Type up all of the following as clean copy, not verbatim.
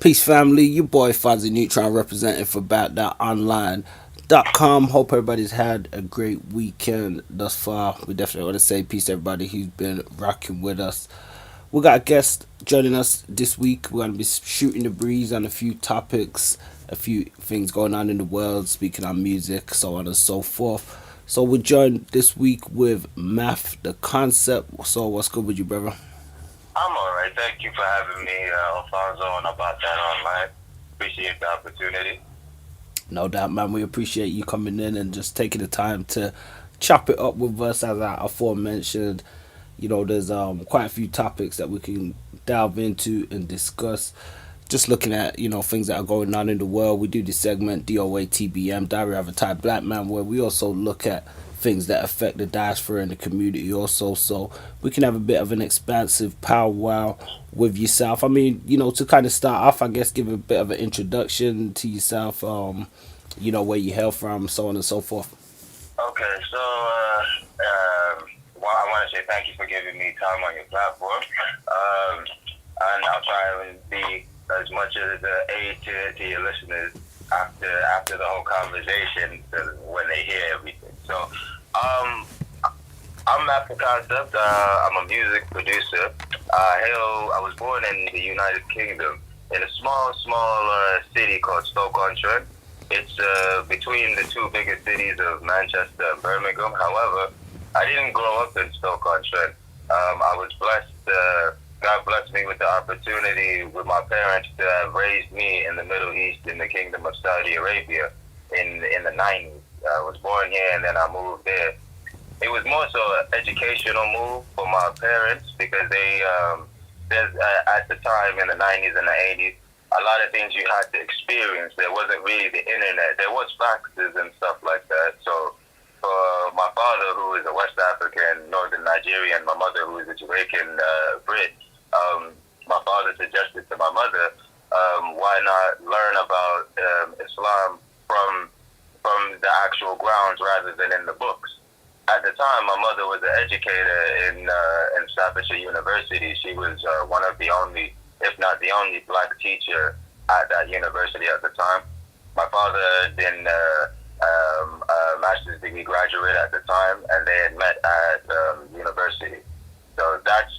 Peace family, your boy Fonzi Neutron representing for BoutDatOnline.com. Hope everybody's had a great weekend thus far. We definitely want to say peace to everybody who's been rocking with us. We got a guest joining us this week. We're going to be shooting the breeze on a few topics, a few things going on in the world, speaking on music, so on and so forth. So we're joined this week with Maff, the concept. So what's good with you, brother? I'm alright. Thank you for having me, Alfonso, and About That Online. Appreciate the opportunity. No doubt, man. We appreciate you coming in and just taking the time to chop it up with us. As I aforementioned, there's quite a few topics that we can delve into and discuss. Just looking at things that are going on in the world. We do this segment DOA Diary of a Thai Black Man, where we also look at things that affect the diaspora and the community also, so we can have a bit of an expansive powwow with yourself. I mean, to kind of start off, I guess give a bit of an introduction to yourself, where you hail from, so on and so forth. Okay, so well, I want to say thank you for giving me time on your platform, and I'll try and be as much as the aid to your listeners after the whole conversation when they hear everything. So, I'm Matt the Concept. I'm a music producer. I was born in the United Kingdom in a small city called Stoke-on-Trent. It's between the two biggest cities of Manchester and Birmingham. However, I didn't grow up in Stoke-on-Trent. I was blessed. God blessed me with the opportunity with my parents to have raised me in the Middle East in the Kingdom of Saudi Arabia in the 90s. I was born here and then I moved there. It was more so an educational move for my parents because at the time in the 90s and the 80s, a lot of things you had to experience. There wasn't really the internet. There was faxes and stuff like that. So for my father, who is a West African, Northern Nigerian, my mother, who is a Jamaican Brit, my father suggested to my mother, why not learn about Islam from the actual grounds rather than in the books. At the time, my mother was an educator in Staffordshire University. She was one of the only, if not the only, black teacher at that university at the time. My father did a master's degree graduate at the time, and they had met at university. So that's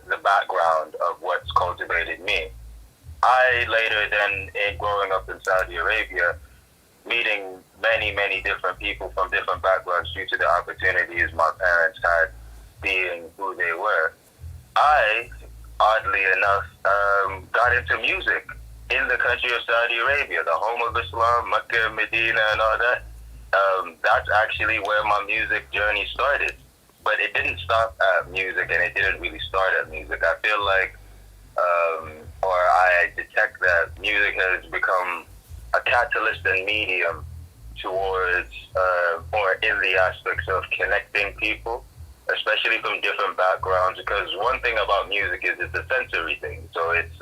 the background of what's cultivated me. I later then, growing up in Saudi Arabia, meeting many different people from different backgrounds due to the opportunities my parents had being who they were. I, oddly enough, got into music in the country of Saudi Arabia, the home of Islam, Mecca, Medina, and all that. That's actually where my music journey started. But it didn't stop at music, and it didn't really start at music. I feel like, or I detect that music has become a catalyst and medium towards, or in the aspects of connecting people, especially from different backgrounds. Because one thing about music is it's a sensory thing. So it's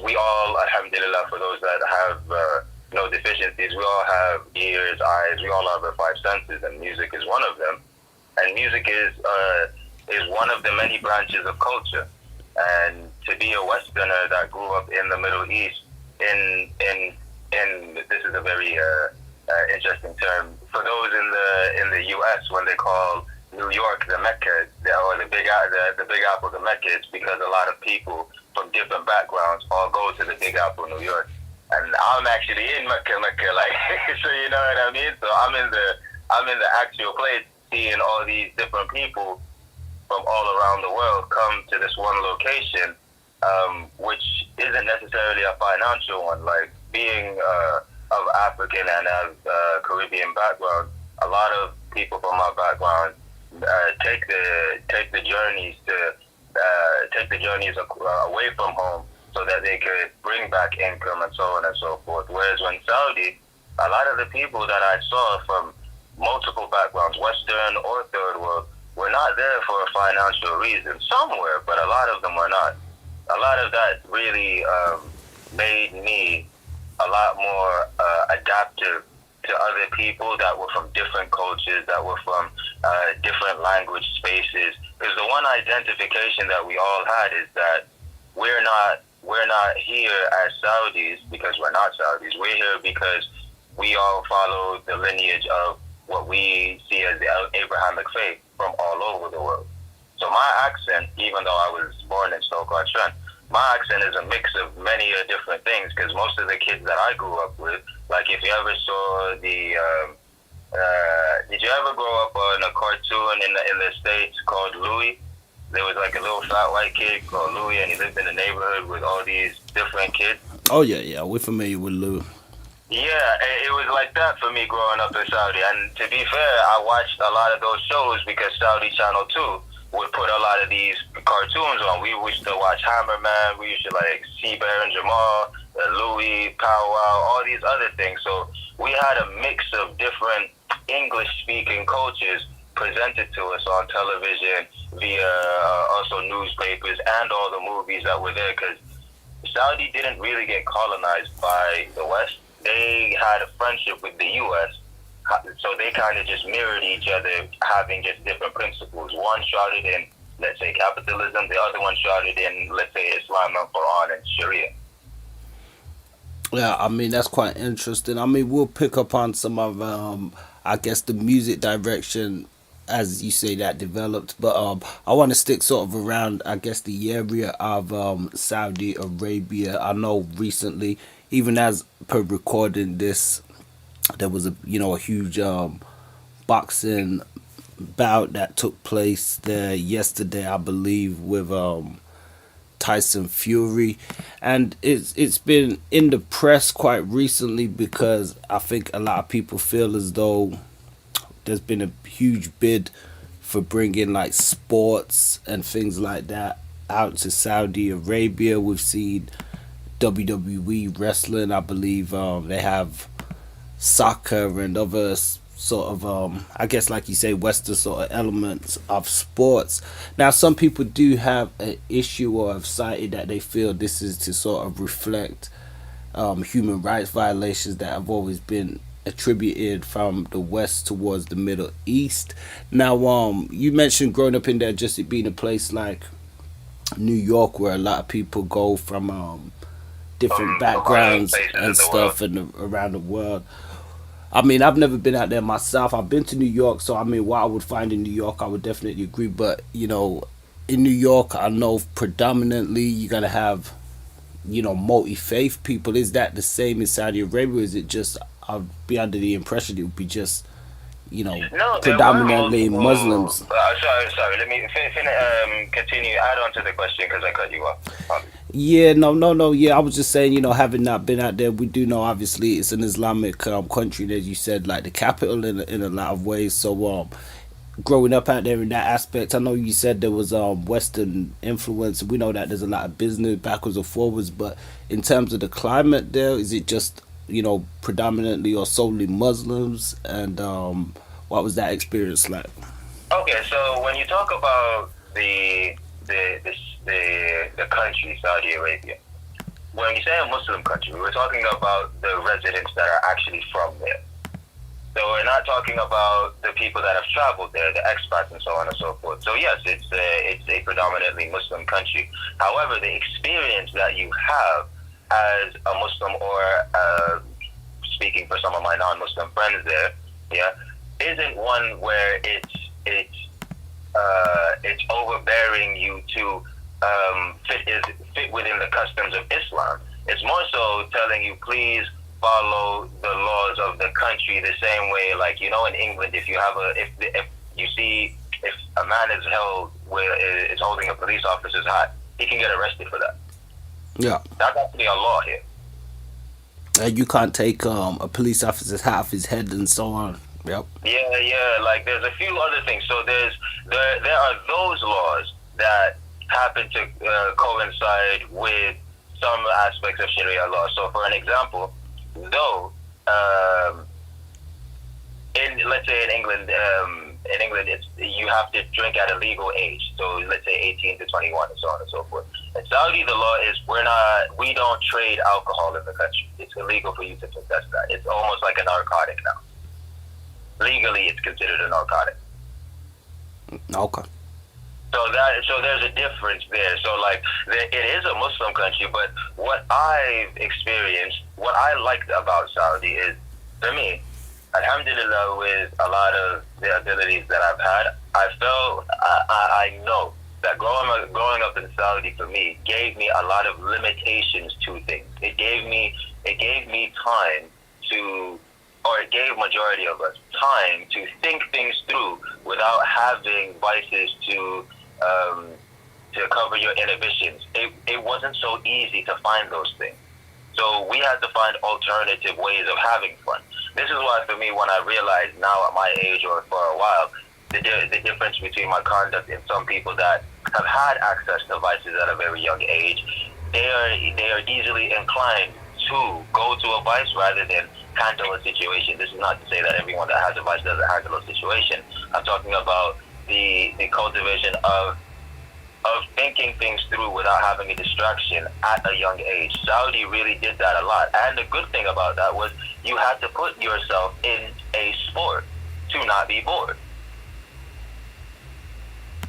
we all, alhamdulillah, for those that have no deficiencies, we all have ears, eyes, we all have our five senses, and music is one of them. And music is one of the many branches of culture. And to be a Westerner that grew up in the Middle East, in this is a very interesting term for those in the U.S. when they call New York the Mecca, or the Big Apple the Mecca. It's because a lot of people from different backgrounds all go to the Big Apple, New York. And I'm actually in Mecca, like so, you know what I mean. So I'm in the actual place, seeing all these different people from all around the world come to this one location, which isn't necessarily a financial one. Like being of African and of Caribbean background, a lot of people from my background take the journeys away from home so that they could bring back income and so on and so forth. Whereas when Saudi, a lot of the people that I saw from multiple backgrounds, Western or Third World, were not there for a financial reason. Some were, but a lot of them were not. A lot of that really made me a lot more adaptive to other people that were from different cultures, that were from different language spaces. Because the one identification that we all had is that we're not we're not here as Saudis because we're not Saudis. We're here because we all follow the lineage of what we see as the Abrahamic faith from all over the world. So my accent, even though I was born in Stoke-on-Trent, my accent is a mix of many different things, because most of the kids that I grew up with, like if you ever saw did you ever grow up on a cartoon in the States called Louis? There was like a little fat white kid called Louis, and he lived in a neighborhood with all these different kids. Oh yeah, we're familiar with Lou. Yeah, it was like that for me growing up in Saudi. And to be fair, I watched a lot of those shows because Saudi Channel 2 would put a lot of these cartoons on. We used to watch Hammerman, we used to like see Bear and Jamal, Louis, Pow Wow, all these other things. So we had a mix of different English-speaking cultures presented to us on television via also newspapers and all the movies that were there, because Saudi didn't really get colonized by the West. They had a friendship with the U.S., so they kind of just mirrored each other, having just different principles. One shrouded in, let's say, capitalism. The other one shrouded in, let's say, Islam and Quran and Sharia. Yeah, I mean that's quite interesting. I mean we'll pick up on some of I guess the music direction as you say that developed, but I want to stick sort of around I guess the area of Saudi Arabia. I know recently, even as per recording this, there was a huge boxing bout that took place there yesterday, I believe, with Tyson Fury, and it's been in the press quite recently because I think a lot of people feel as though there's been a huge bid for bringing like sports and things like that out to Saudi Arabia. We've seen WWE wrestling, I believe they have soccer and other sort of I guess like you say Western sort of elements of sports. Now some people do have an issue or have cited that they feel this is to sort of reflect human rights violations that have always been attributed from the West towards the Middle East. Now you mentioned growing up in there, just it being a place like New York where a lot of people go from different backgrounds and stuff and around the world. I mean, I've never been out there myself. I've been to New York, so I mean, what I would find in New York, I would definitely agree. But in New York, I know predominantly you're gonna have, multi-faith people. Is that the same in Saudi Arabia? Or is it just? I'd be under the impression it would be just, No, predominantly Muslims. Sorry. Let me continue. Add on to the question because I cut you off. Yeah, no. Yeah, I was just saying, having not been out there, we do know obviously it's an Islamic country, as you said, like the capital in a lot of ways. So, growing up out there in that aspect, I know you said there was Western influence. We know that there's a lot of business backwards or forwards, but in terms of the climate there, is it just predominantly or solely Muslims? And what was that experience like? Okay, so when you talk about the country Saudi Arabia, when you say a Muslim country, we're talking about the residents that are actually from there. So we're not talking about the people that have traveled there, the expats and so on and so forth. So yes, it's a predominantly Muslim country. However, the experience that you have as a Muslim or speaking for some of my non-Muslim friends there, yeah, isn't one where it's overbearing you to fit within the customs of Islam. It's more so telling you, please follow the laws of the country the same way, like in England, if you have if a man is holding a police officer's hat, he can get arrested for that. Yeah, that's actually a law here. You can't take a police officer's hat off his head and so on. Yep. Yeah. Like there's a few other things. So there are those laws that happen to coincide with some aspects of Sharia law. So for an example, though, let's say in England, you have to drink at a legal age. So let's say 18 to 21 and so on and so forth. In Saudi, the law is we don't trade alcohol in the country. It's illegal for you to possess that. It's almost like a narcotic now. Legally, it's considered a narcotic. Okay. So there's a difference there. So like it is a Muslim country, but what I've experienced, what I liked about Saudi is, for me, alhamdulillah, with a lot of the abilities that I've had, I know that growing up in Saudi for me gave me a lot of limitations to things. It gave me time to, or it gave majority of us time to think things through without having vices to cover your inhibitions. It wasn't so easy to find those things. So we had to find alternative ways of having fun. This is why, for me, when I realized now at my age, or for a while, the difference between my conduct and some people that have had access to vices at a very young age, they are easily inclined to go to a vice rather than handle a situation. This is not to say that everyone that has a vice doesn't handle a situation. I'm talking about the cultivation of thinking things through without having a distraction at a young age. Saudi really did that a lot. And the good thing about that was you had to put yourself in a sport to not be bored.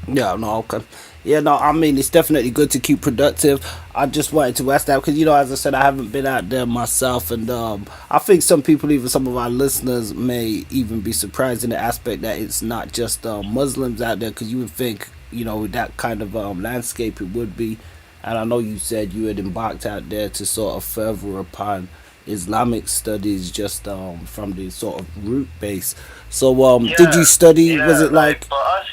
Yeah, no, okay. Yeah, no, I mean, it's definitely good to keep productive. I just wanted to ask that because, as I said, I haven't been out there myself. And I think some people, even some of our listeners, may even be surprised in the aspect that it's not just Muslims out there, because you would think, with that kind of landscape, it would be. And I know you said you had embarked out there to sort of further upon Islamic studies just from the sort of root base. So did you study? Yeah, was it like for us?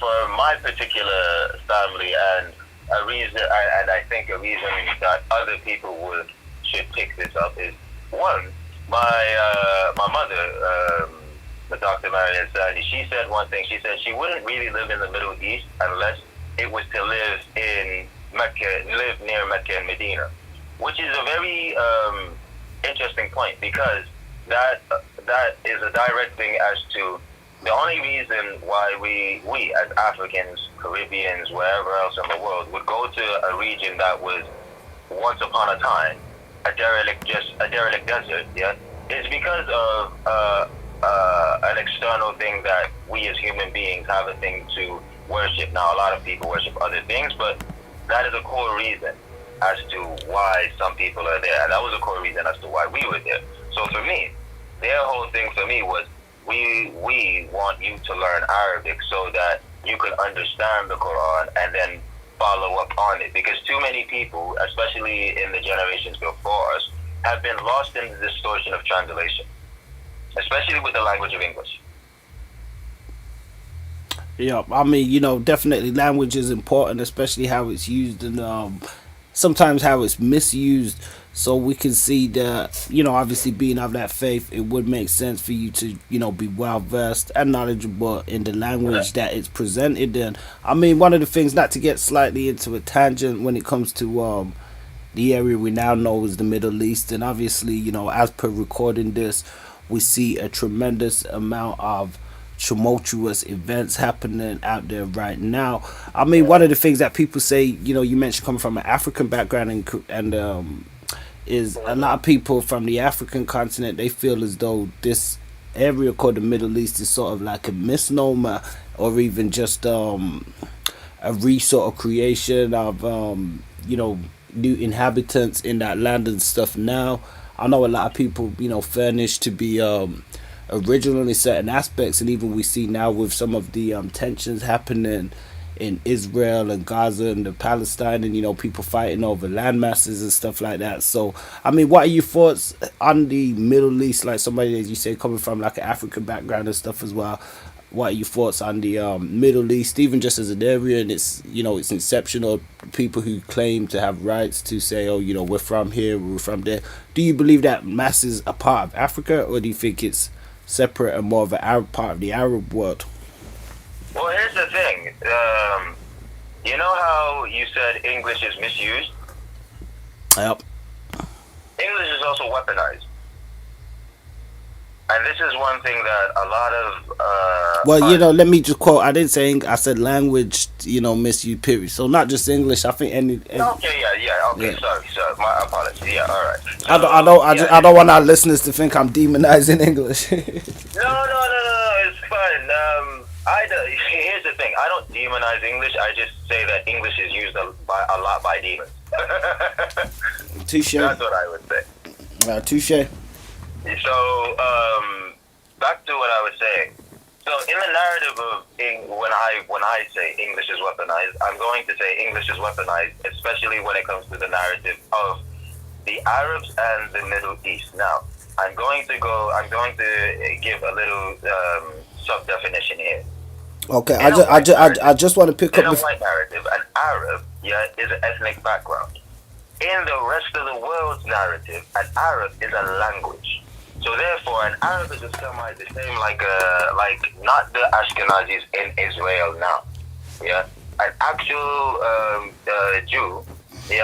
For my particular family, and a reason, and I think a reason that other people should pick this up is, one, my mother, Dr. Marian Sadi, she said one thing. She said she wouldn't really live in the Middle East unless it was to live in Mecca, live near Mecca and Medina, which is a very interesting point, because that is a direct thing as to the only reason why we as Africans, Caribbeans, wherever else in the world would go to a region that was once upon a time a derelict desert, yeah, is because of an external thing that we as human beings have a thing to worship. Now, a lot of people worship other things, but that is a core reason as to why some people are there. And that was a core reason as to why we were there. So for me, their whole thing for me was, we want you to learn Arabic so that you can understand the Quran and then follow up on it. Because too many people, especially in the generations before us, have been lost in the distortion of translation, especially with the language of English. Yeah, I mean, definitely language is important, especially how it's used and sometimes how it's misused. So we can see that, obviously being of that faith, it would make sense for you to, be well versed and knowledgeable in the language that it's presented in. I mean, one of the things, not to get slightly into a tangent when it comes to the area we now know as the Middle East, and obviously, as per recording this, we see a tremendous amount of tumultuous events happening out there right now. I mean, one of the things that people say, you mentioned coming from an African background, and is a lot of people from the African continent, they feel as though this area called the Middle East is sort of like a misnomer, or even just a sort of creation of new inhabitants in that land and stuff. Now I know a lot of people furnish to be original in certain aspects, and even we see now with some of the tensions happening in Israel and Gaza and the Palestine, and people fighting over land masses and stuff like that. So I mean, what are your thoughts on the Middle East, like somebody, as you say, coming from like an African background and stuff as well? What are your thoughts on the Middle East, even just as an area and its its inception, or people who claim to have rights to say, oh, we're from here, we're from there? Do you believe that masses are part of Africa, or do you think it's separate and more of an Arab part of the Arab world? Well, here's the thing. You know how you said English is misused? Yep. English is also weaponized. And this is one thing that a lot of... well, let me just quote. I didn't say English. I said language, misused, period. So not just English. I think any okay, yeah. Okay, yeah. Sorry. My apologies. Yeah, all right. So, I don't want our listeners to think I'm demonizing English. No, it's fine. Here's the thing. I don't demonize English. I just say that English is used a lot by demons. Touche. That's what I would say. Touche. So, back to what I was saying. So, in the narrative of when I say English is weaponized, I'm going to say English is weaponized, especially when it comes to the narrative of the Arabs and the Middle East. Now, I'm going to give a little sub-definition here. Okay, I just want to pick up. In up a white narrative, an Arab, is an ethnic background. In the rest of the world's narrative, an Arab is a language. So therefore, an Arab is a semi the same like not the Ashkenazis in Israel now. Yeah, an actual Jew,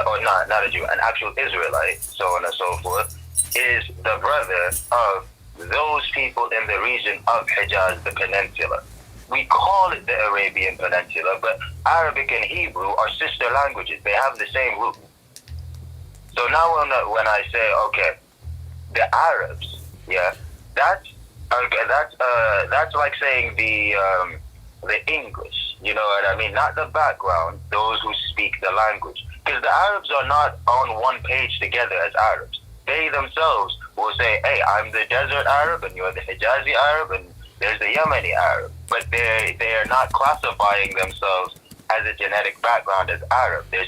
or not a Jew, an actual Israelite, so on and so forth, is the brother of those people in the region of Hijaz, the peninsula. We call it the Arabian Peninsula, but Arabic and Hebrew are sister languages. They have the same root. So now when I say, okay, the Arabs, that's like saying the English, you know what I mean? Not the background, those who speak the language. Because the Arabs are not on one page together as Arabs. They themselves will say, hey, I'm the desert Arab, and you're the Hijazi Arab, and there's the Yemeni Arab. But they are not classifying themselves as a genetic background as Arab. They're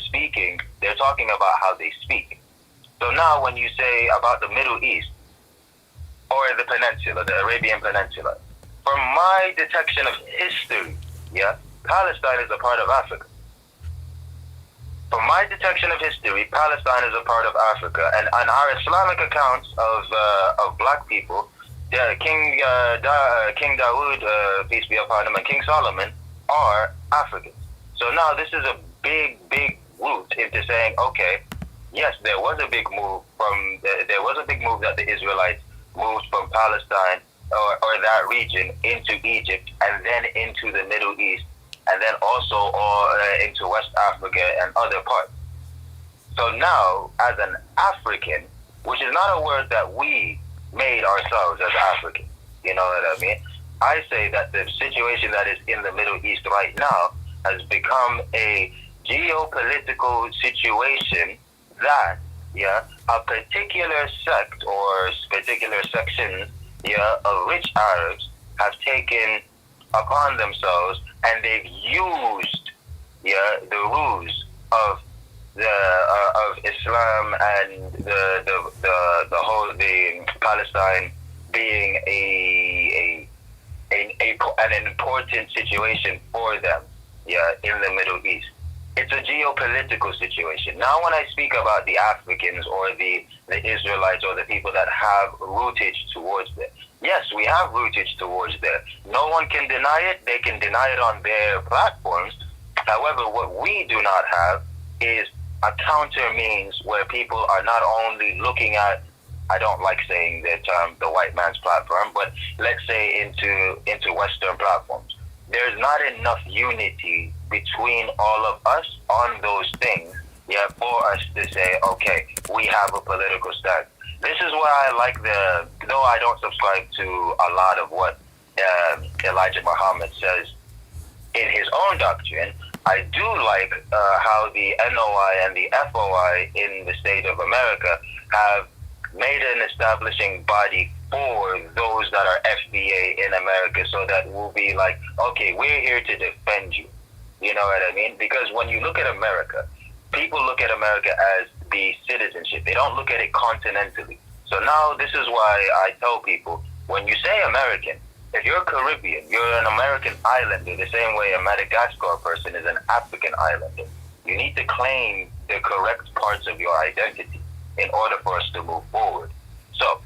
talking about how they speak. So now when you say about the Middle East, or the peninsula, the Arabian Peninsula, from my detection of history, Palestine is a part of Africa. From my detection of history, Palestine is a part of Africa, and on our Islamic accounts of black people, King Dawood, peace be upon him, and King Solomon are Africans. So now this is a big root into saying, okay, yes, there was a big move that the Israelites moved from Palestine or that region into Egypt, and then into the Middle East, and then also into West Africa and other parts. So now, as an African, which is not a word that we made ourselves as Africans, you know what I mean? I say that the situation that is in the Middle East right now has become a geopolitical situation that, a particular sect or particular section, of rich Arabs have taken upon themselves, and they've used, the ruse of of Islam and the Palestine being an important situation for them, in the Middle East. It's a geopolitical situation. Now, when I speak about the Africans or the Israelites or the people that have rootage towards them, yes, we have rootage towards them. No one can deny it. They can deny it on their platforms. However, what we do not have is a counter means where people are not only looking at, I don't like saying the term the white man's platform, but let's say into Western platforms. There's not enough unity between all of us on those things, for us to say, okay, we have a political stance. This is why I like though I don't subscribe to a lot of what Elijah Muhammad says in his own doctrine, I do like how the NOI and the FOI in the state of America have made an establishing body for those that are FBA in America, so that we'll be like, okay, we're here to defend you. You know what I mean? Because when you look at America, people look at America as the citizenship. They don't look at it continentally. So now this is why I tell people, when you say American, if you're Caribbean, you're an American islander, the same way a Madagascar person is an African islander. You need to claim the correct parts of your identity in order for us to move forward. So,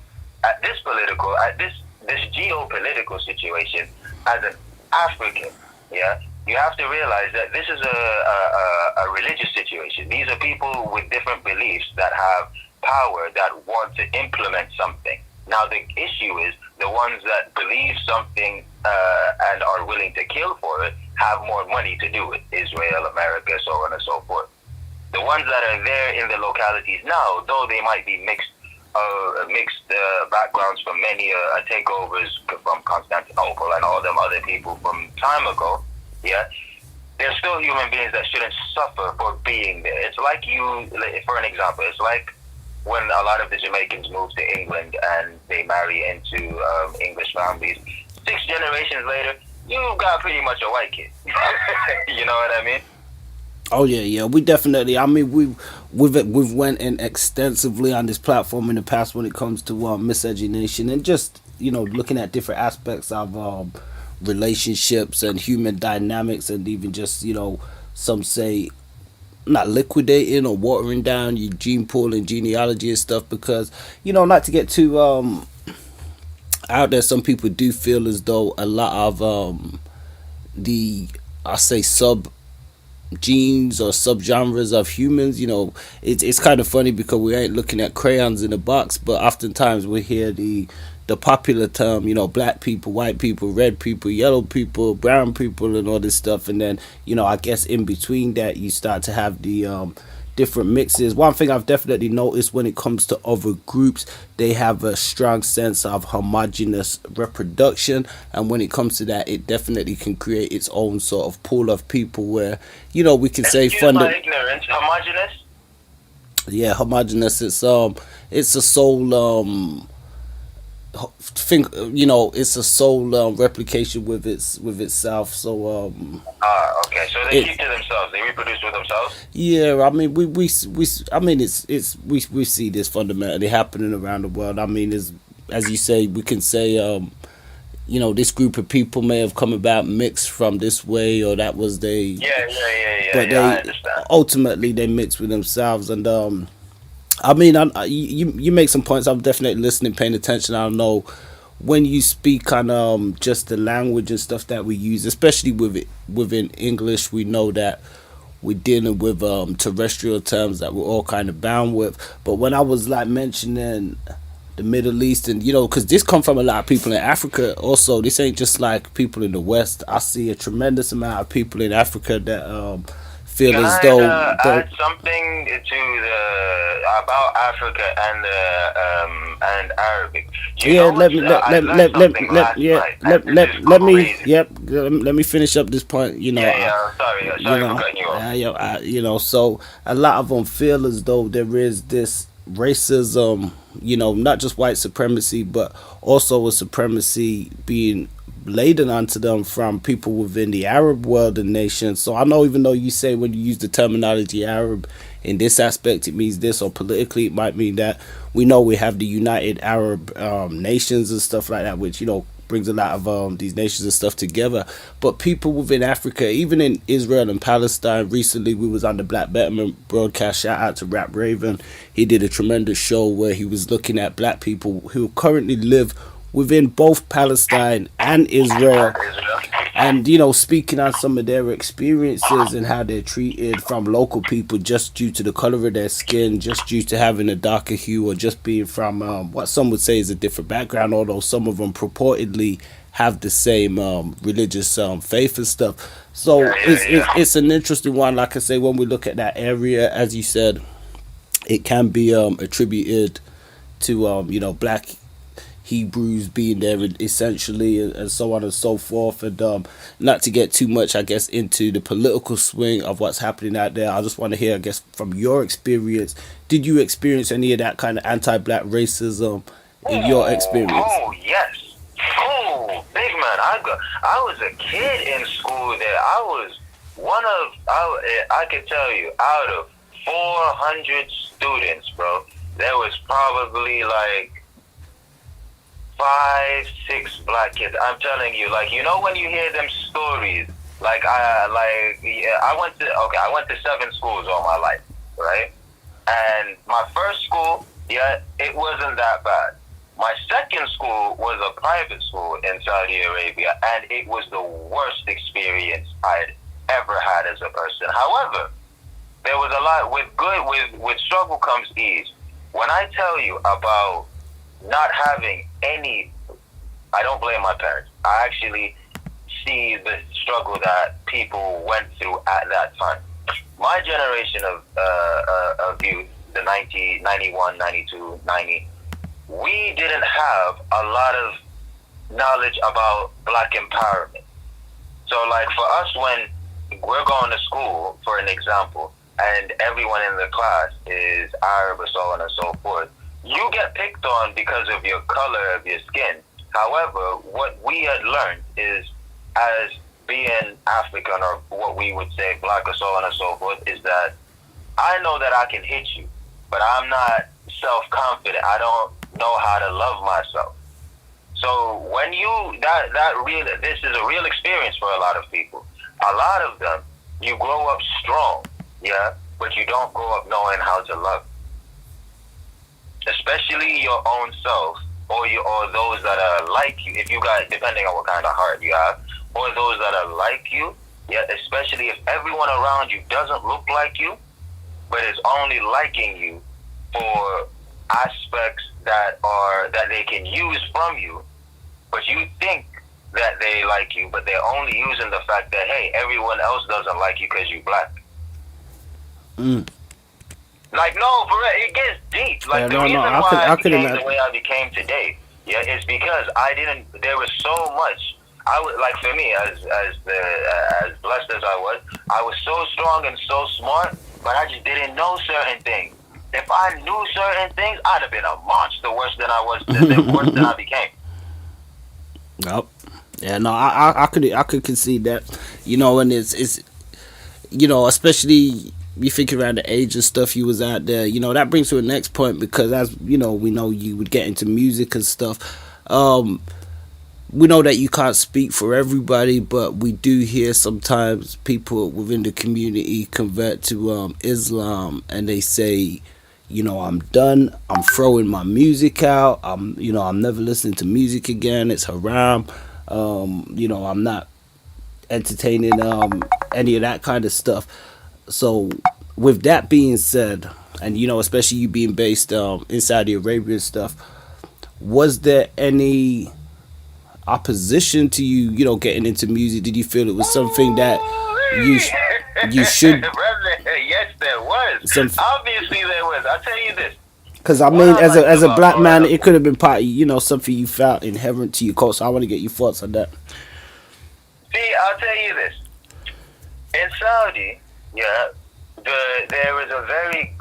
at this geopolitical situation, as an African, you have to realize that this is a religious situation. These are people with different beliefs that have power, that want to implement something. Now, the issue is the ones that believe something and are willing to kill for it have more money to do it. Israel, America, so on and so forth. The ones that are there in the localities now, though they might be mixed backgrounds from many takeovers from Constantinople and all them other people from time ago, There's still human beings that shouldn't suffer for being there. It's like for an example, it's like when a lot of the Jamaicans move to England and they marry into English families. 6 generations later, you've got pretty much a white kid. You know what I mean? Oh yeah. We definitely. I mean, we've went in extensively on this platform in the past when it comes to miscegenation and just looking at different aspects of relationships and human dynamics, and even just some say not liquidating or watering down your gene pool and genealogy and stuff, because not to get too out there, some people do feel as though a lot of the I say sub genes or subgenres of humans, it's kind of funny because we ain't looking at crayons in a box, but oftentimes we hear the popular term, black people, white people, red people, yellow people, brown people, and all this stuff. And then, I guess in between that, you start to have the different mixes. One thing I've definitely noticed when it comes to other groups, they have a strong sense of homogeneous reproduction. And when it comes to that, it definitely can create its own sort of pool of people where, we can say my ignorance, homogeneous? Yeah, homogeneous. It's a soul think it's a soul replication with itself. So okay, so they keep to themselves, they reproduce with themselves. Yeah, I mean we I mean we see this fundamentally happening around the world. I mean, as you say, we can say this group of people may have come about mixed from this way, or that was they. But I understand. Ultimately they mix with themselves. And I mean, you make some points. I'm definitely listening, paying attention. I don't know when you speak on just the language and stuff that we use, especially within English. We know that we're dealing with terrestrial terms that we're all kind of bound with. But when I was like mentioning the Middle East, and because this come from a lot of people in Africa. Also, this ain't just like people in the West. I see a tremendous amount of people in Africa that feel Can as I though add something to about Africa and Arabic? Let me finish up this point. Sorry for cutting you off. So a lot of them feel as though there is this racism, not just white supremacy, but also a supremacy being laden onto them from people within the Arab world and nations. So I know, even though you say when you use the terminology Arab in this aspect it means this, or politically it might mean that, we know we have the United Arab Nations and stuff like that, which brings a lot of these nations and stuff together. But people within Africa, even in Israel and Palestine, recently we was on the Black Betterment broadcast. Shout out to Rap Raven. He did a tremendous show where he was looking at black people who currently live within both Palestine and Israel, and speaking on some of their experiences and how they're treated from local people just due to the color of their skin, just due to having a darker hue, or just being from what some would say is a different background, although some of them purportedly have the same religious faith and stuff. So it's an interesting one. Like I say, when we look at that area, as you said, it can be attributed to black Hebrews being there essentially, and so on and so forth. And not to get too much, I guess, into the political swing of what's happening out there, I just want to hear, I guess, from your experience, did you experience any of that kind of anti-black racism in your experience? Oh yes. Oh, big man. I was a kid in school there. I was I can tell you, out of 400 students, bro, there was probably like 5, 6 black kids. I'm telling you, when you hear them stories, I went to 7 schools all my life, right? And my first school, it wasn't that bad. My second school was a private school in Saudi Arabia, and it was the worst experience I'd ever had as a person. However, there was a lot with struggle comes ease. When I tell you about not having any, I don't blame my parents. I actually see the struggle that people went through at that time. My generation of youth, the 90, 91, 92, 90, we didn't have a lot of knowledge about black empowerment. So for us, when we're going to school, for an example, and everyone in the class is Arab or so on and so forth, you get picked on because of your color of your skin. However, what we had learned is, as being African, or what we would say black or so on and so forth, is that I know that I can hit you, but I'm not self-confident. I don't know how to love myself. So when this is a real experience for a lot of people. A lot of them, you grow up strong, yeah, but you don't grow up knowing how to love. Especially your own self, or those that are like you, if you got, depending on what kind of heart you have, or those that are like you, yeah, especially if everyone around you doesn't look like you, but is only liking you for aspects that they can use from you, but you think that they like you, but they're only using the fact that, hey, everyone else doesn't like you because you black. Like, no, for real, it gets deep. Like, the reason why I became the way I became today, yeah, is because there was so much. Like, for me, as blessed as I was so strong and so smart, but I just didn't know certain things. If I knew certain things, I'd have been a monster worse than I was, worse than I became. Nope. Yeah, no, I could concede that. You know, and it's you know, especially you think around the age and stuff you was out there, you know, that brings to the next point, because as you know, we know you would get into music and stuff. We know that you can't speak for everybody, but we do hear sometimes people within the community convert to Islam, and they say, you know, I'm done. I'm throwing my music out. I'm never listening to music again. It's haram. You know, I'm not entertaining any of that kind of stuff. So, with that being said, and you know, especially you being based in Saudi Arabia and stuff, was there any opposition to you, you know, getting into music? Did you feel it was something that you should? Yes, there was. Obviously, there was. I'll tell you this. Because I mean, as a black man, it could have been part of, you know, something you felt inherent to your culture. So I want to get your thoughts on that. See, I'll tell you this. In Saudi, yeah, there was a very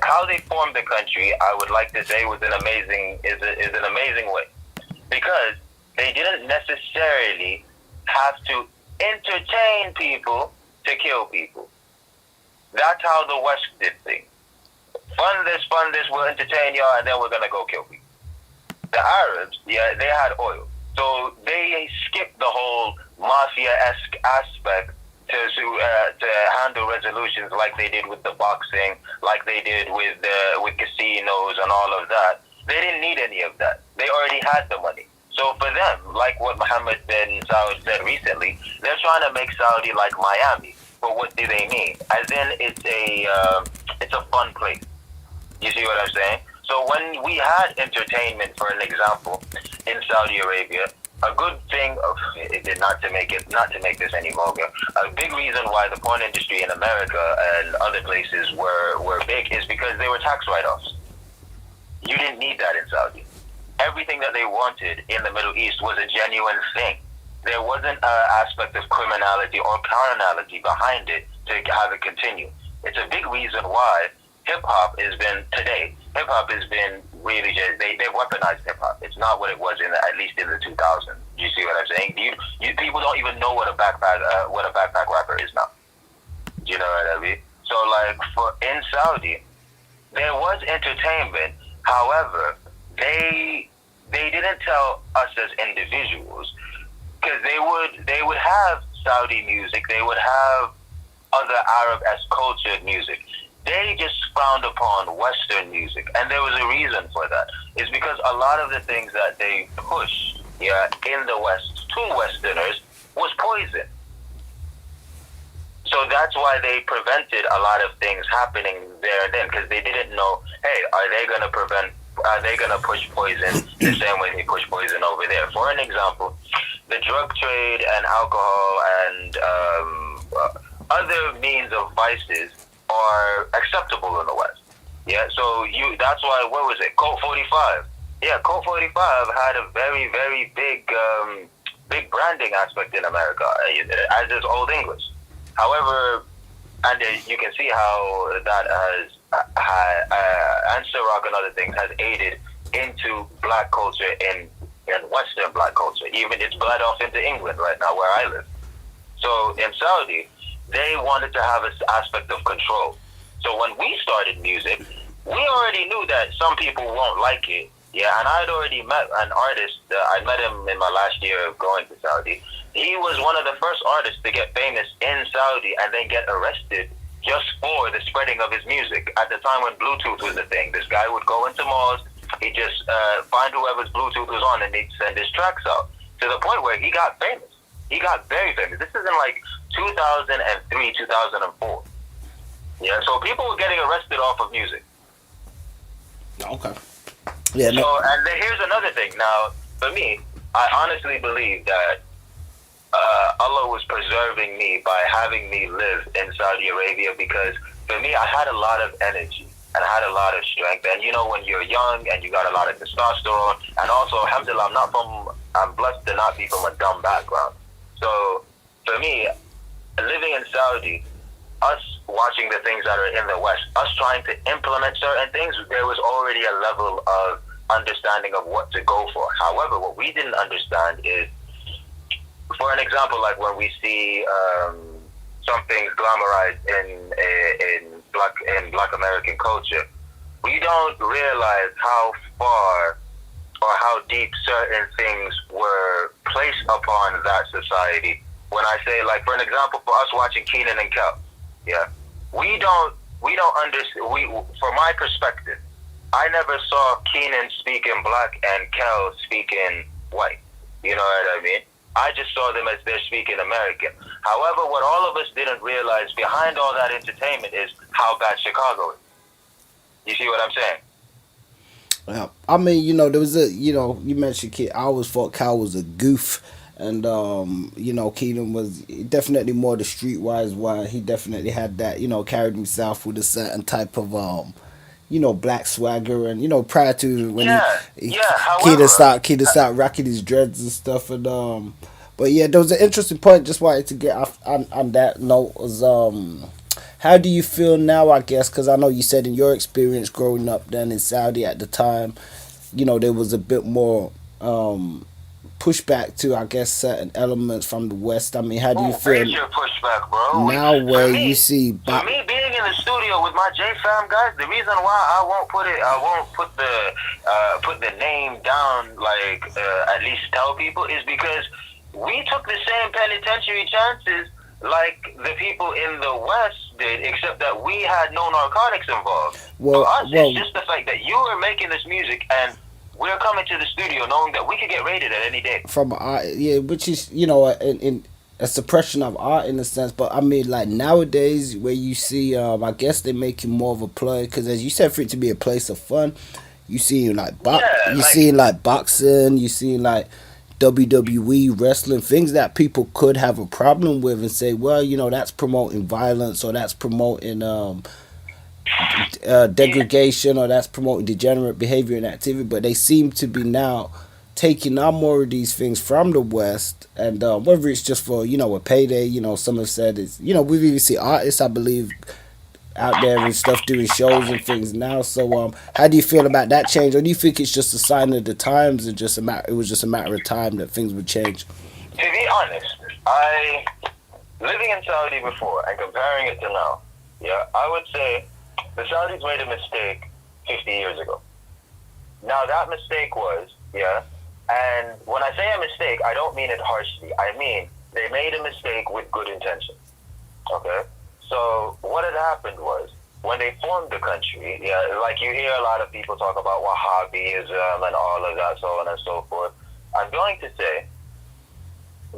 how they formed the country, I would like to say, was an amazing way, because they didn't necessarily have to entertain people to kill people. That's how the West did things. Fund this, we'll entertain y'all, and then we're gonna go kill people. The Arabs, yeah, they had oil, so they skipped the whole mafia-esque aspect to handle resolutions, like they did with the boxing, like they did with casinos and all of that. They didn't need any of that. They already had the money. So for them, like what Mohammed bin Saud said recently, they're trying to make Saudi like Miami. But what do they mean? As in, it's a fun place. You see what I'm saying? So when we had entertainment, for an example, in Saudi Arabia, a good thing, not to make this any vulgar, a big reason why the porn industry in America and other places were big is because they were tax write-offs. You didn't need that in Saudi. Everything that they wanted in the Middle East was a genuine thing. There wasn't an aspect of criminality or carnality behind it to have it continue. It's a big reason why hip-hop has been really just, they've weaponized hip-hop. It's not what it was at least in the 2000s. You see what I'm saying? People don't even know what a backpack rapper is now. You know what I mean? So like in Saudi, there was entertainment. However, they didn't tell us as individuals, because they would have Saudi music, they would have other Arab-esque cultured music. They just frowned upon Western music, and there was a reason for that. It's because a lot of the things that they pushed, yeah, in the West to Westerners was poison. So that's why they prevented a lot of things happening there and then, because they didn't know, hey, are they going to push poison the same way they push poison over there? For an example, the drug trade and alcohol and other means of vices are acceptable in the West. Yeah, so that's why, what was it, Colt 45? Yeah, Colt 45 had a very, very big big branding aspect in America, as is Old English. However, and you can see how that has, and Ciroc and other things, has aided into black culture in Western black culture. Even it's bled off into England right now, where I live. So in Saudi, they wanted to have an aspect of control. So when we started music, we already knew that some people won't like it. Yeah, and I'd already met an artist. I met him in my last year of going to Saudi. He was one of the first artists to get famous in Saudi and then get arrested just for the spreading of his music. At the time when Bluetooth was a thing, this guy would go into malls, he'd just find whoever's Bluetooth was on and he'd send his tracks out, to the point where he got famous. He got very famous. This is in like 2003, 2004. Yeah, so people were getting arrested off of music. Okay. Yeah. So, and then here's another thing. Now, for me, I honestly believe that Allah was preserving me by having me live in Saudi Arabia, because for me, I had a lot of energy and I had a lot of strength. And you know, when you're young and you got a lot of testosterone, and also, alhamdulillah, I'm blessed to not be from a dumb background. So for me, living in Saudi, us watching the things that are in the West, us trying to implement certain things, there was already a level of understanding of what to go for. However, what we didn't understand is, for an example, like when we see some things glamorized in Black American culture, we don't realize how far or how deep certain things were placed upon that society. When I say, like, for an example, for us watching Kenan and Kel, yeah, we don't understand. From my perspective, I never saw Kenan speaking black and Kel speaking white. You know what I mean? I just saw them as they're speaking American. However, what all of us didn't realize behind all that entertainment is how bad Chicago is. You see what I'm saying? Yeah. I mean, you know, there was you mentioned Kid. I always thought Cal was a goof. And, Keaton was definitely more the streetwise one. He definitely had that, carried himself with a certain type of, black swagger. And, prior to when Keaton started rocking his dreads and stuff. And, but yeah, there was an interesting point. Just wanted to get off on that note was, how do you feel now, I guess? Because I know you said in your experience growing up then in Saudi at the time, there was a bit more, pushback to, I guess, certain elements from the West. I mean, how do you feel major pushback, bro? now where you see for me being in the studio with my J-Fam guys, the reason why I won't put the name down, like at least tell people, is because we took the same penitentiary chances like the people in the West did, except that we had no narcotics involved. For us, it's just the fact that you are making this music and we're coming to the studio knowing that we could get raided at any day. From art, yeah, which is, in a suppression of art in a sense. But I mean, like nowadays, where you see, I guess they're making more of a play, because as you said, for it to be a place of fun, you see like boxing, you see like WWE wrestling, things that people could have a problem with and say, well, that's promoting violence, or that's promoting degradation, or that's promoting degenerate behavior and activity. But they seem to be now taking on more of these things from the West, and whether it's just for a payday, some have said it's we've even seen artists, I believe, out there and stuff doing shows and things now. So how do you feel about that change, or do you think it's just a sign of the times and it was just a matter of time that things would change? To be honest, I living in Saudi before and comparing it to now, yeah, I would say the Saudis made a mistake 50 years ago. Now, that mistake was, and when I say a mistake, I don't mean it harshly. I mean, they made a mistake with good intention. Okay? So, what had happened was, when they formed the country, like you hear a lot of people talk about Wahhabism and all of that, so on and so forth. I'm going to say,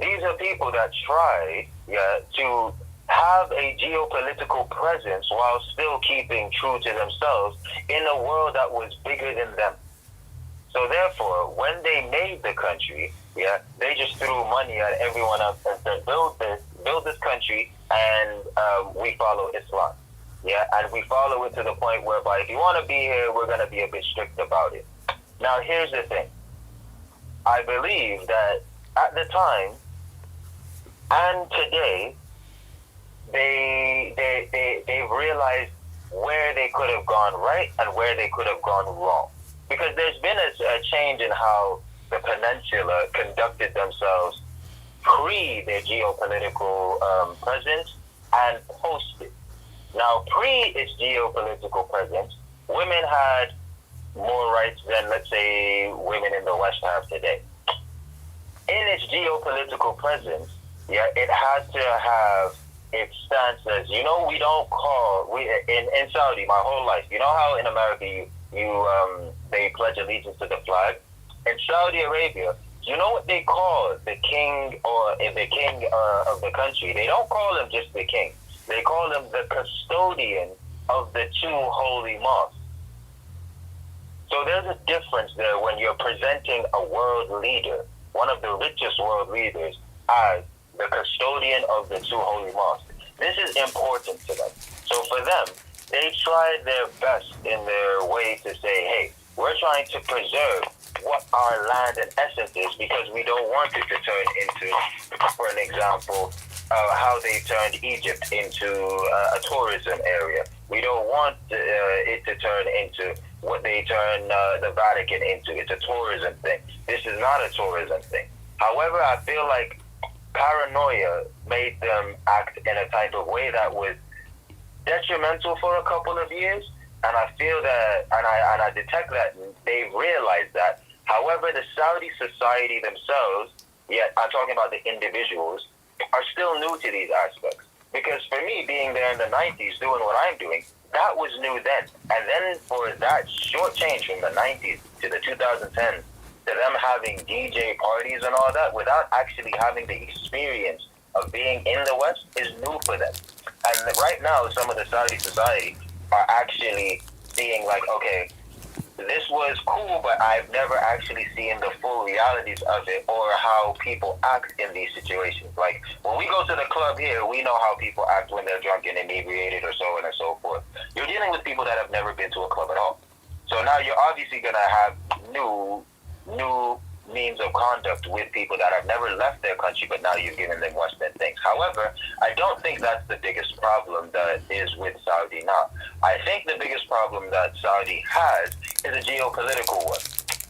these are people that tried, to have a geopolitical presence while still keeping true to themselves in a world that was bigger than them. So therefore, when they made the country, they just threw money at everyone else and said, build this country, and we follow Islam. And we follow it to the point whereby if you want to be here, we're going to be a bit strict about it. Now, here's the thing. I believe that at the time and today, they've realized where they could have gone right and where they could have gone wrong. Because there's been a change in how the peninsula conducted themselves pre their geopolitical presence and post it. Now, pre its geopolitical presence, women had more rights than, let's say, women in the West have today. In its geopolitical presence, yeah, it had to have its stance as, we don't call, in Saudi, my whole life, you know how in America they pledge allegiance to the flag? In Saudi Arabia, you know what they call the king or the king of the country? They don't call him just the king. They call him the custodian of the two holy mosques. So there's a difference there when you're presenting a world leader, one of the richest world leaders, as the custodian of the two holy mosques. This is important to them. So for them, they tried their best in their way to say, hey, we're trying to preserve what our land and essence is because we don't want it to turn into, for an example, how they turned Egypt into a tourism area. We don't want it to turn into what they turn the Vatican into. It's a tourism thing. This is not a tourism thing. However, I feel like paranoia made them act in a type of way that was detrimental for a couple of years. And I feel that, and I detect that they've realized that. However, the Saudi society themselves, I'm talking about the individuals, are still new to these aspects. Because for me, being there in the 90s, doing what I'm doing, that was new then. And then for that short change from the 90s to the 2010s, to them having DJ parties and all that, without actually having the experience of being in the West, is new for them. And right now, some of the Saudi society are actually seeing like, okay, this was cool, but I've never actually seen the full realities of it or how people act in these situations. Like, when we go to the club here, we know how people act when they're drunk and inebriated or so on and so forth. You're dealing with people that have never been to a club at all. So now you're obviously going to have new means of conduct with people that have never left their country, but now you've given them Western things. However, I don't think that's the biggest problem that is with Saudi now. I think the biggest problem that Saudi has is a geopolitical one.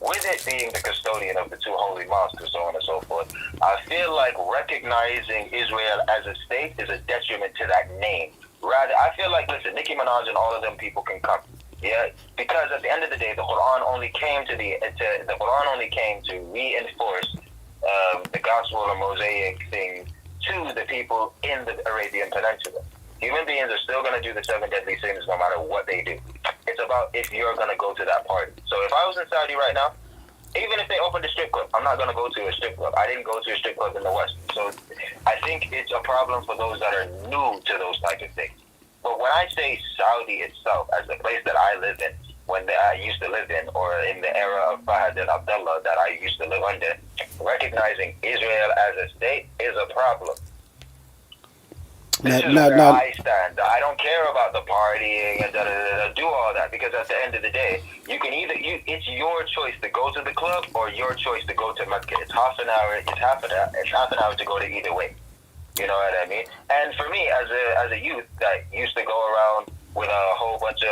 With it being the custodian of the two holy mosques and so on and so forth, I feel like recognizing Israel as a state is a detriment to that name. Rather, I feel like, listen, Nicki Minaj and all of them people can come. Yeah, because at the end of the day, the Quran only came to reinforce the gospel or Mosaic thing to the people in the Arabian Peninsula. Human beings are still going to do the 7 deadly sins no matter what they do. It's about if you're going to go to that party. So if I was in Saudi right now, even if they opened a strip club, I'm not going to go to a strip club. I didn't go to a strip club in the West. So I think it's a problem for those that are new to those type of things. But when I say Saudi itself, as the place that I live in, I used to live in, or in the era of Fahad and Abdullah that I used to live under, recognizing Israel as a state is a problem. This is where I stand. I don't care about the partying and do all that, because at the end of the day, you can it's your choice to go to the club or your choice to go to Mecca. It's half an hour to go to either way. You know what I mean? And for me, as a youth that used to go around with a whole bunch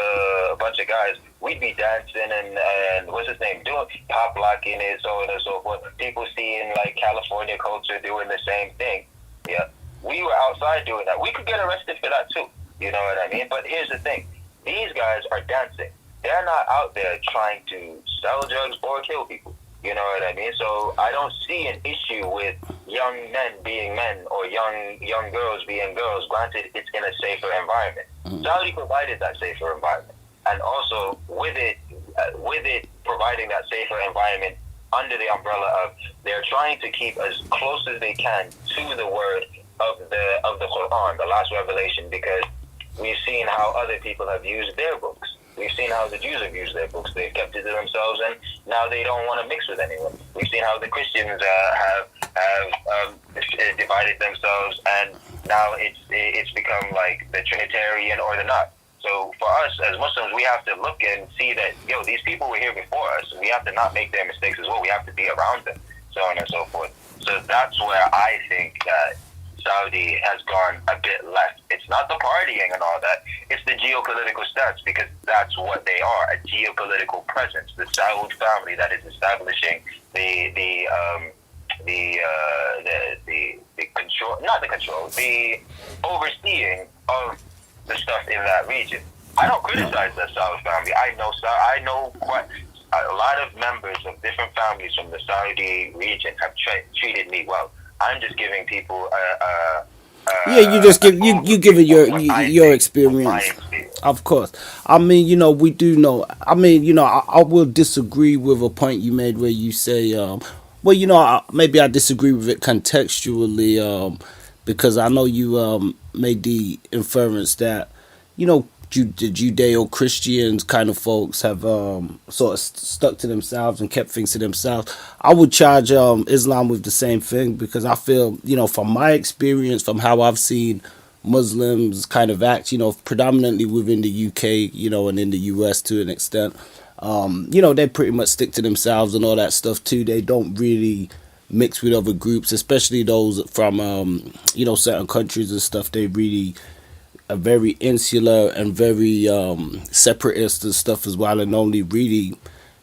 of guys, we'd be dancing and what's his name, doing pop locking it, so on and so forth. People seeing like California culture doing the same thing. Yeah, we were outside doing that. We could get arrested for that too. You know what I mean? But here's the thing: these guys are dancing. They're not out there trying to sell drugs or kill people. You know what I mean? So I don't see an issue with young men being men or young girls being girls. Granted, it's in a safer environment. Saudi provided that safer environment, and also with it providing that safer environment under the umbrella of they're trying to keep as close as they can to the word of the Quran, the last revelation, because we've seen how other people have used their books. We've seen how the Jews have used their books. They've kept it to themselves, and now they don't want to mix with anyone. We've seen how the Christians have divided themselves, and now it's become like the Trinitarian or the not. So for us as Muslims, we have to look and see that, these people were here before us. We have to not make their mistakes as well. We have to be around them, so on and so forth. So that's where I think that Saudi has gone a bit left. It's not the partying and all that. It's the geopolitical stats, because that's what they are, a geopolitical presence. The Saud family that is establishing the control, not the control, the overseeing of the stuff in that region. I don't criticize the Saud family. I know quite a lot of members of different families from the Saudi region have treated me well. I'm just giving people Yeah, you just give it your experience. My experience. Of course. I mean, we do know. I mean, I will disagree with a point you made where you say, well, maybe I disagree with it contextually, because I know you made the inference that, the Judeo-Christians kind of folks have sort of stuck to themselves and kept things to themselves. I would charge Islam with the same thing, because I feel, from my experience, from how I've seen Muslims kind of act, predominantly within the UK, and in the US to an extent, they pretty much stick to themselves and all that stuff too. They don't really mix with other groups, especially those from, certain countries and stuff. They really are very insular and very separatist and stuff as well, and only really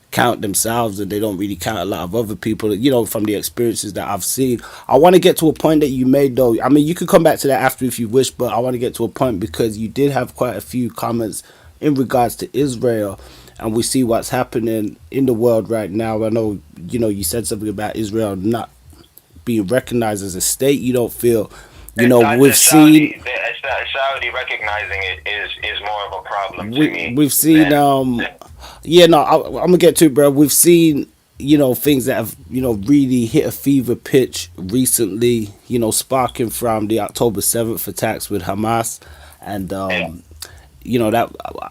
count themselves, and they don't really count a lot of other people, from the experiences that I've seen. I want to get to a point that you made, though. I mean, you could come back to that after if you wish, but I want to get to a point because you did have quite a few comments in regards to Israel, and we see what's happening in the world right now. I know, you said something about Israel not being recognized as a state. You don't feel, we've seen... Saudi recognizing it is more of a problem to me. We've seen, I'm gonna get to it, bro. We've seen, things that have, really hit a fever pitch recently, sparking from the October 7th attacks with Hamas. And, that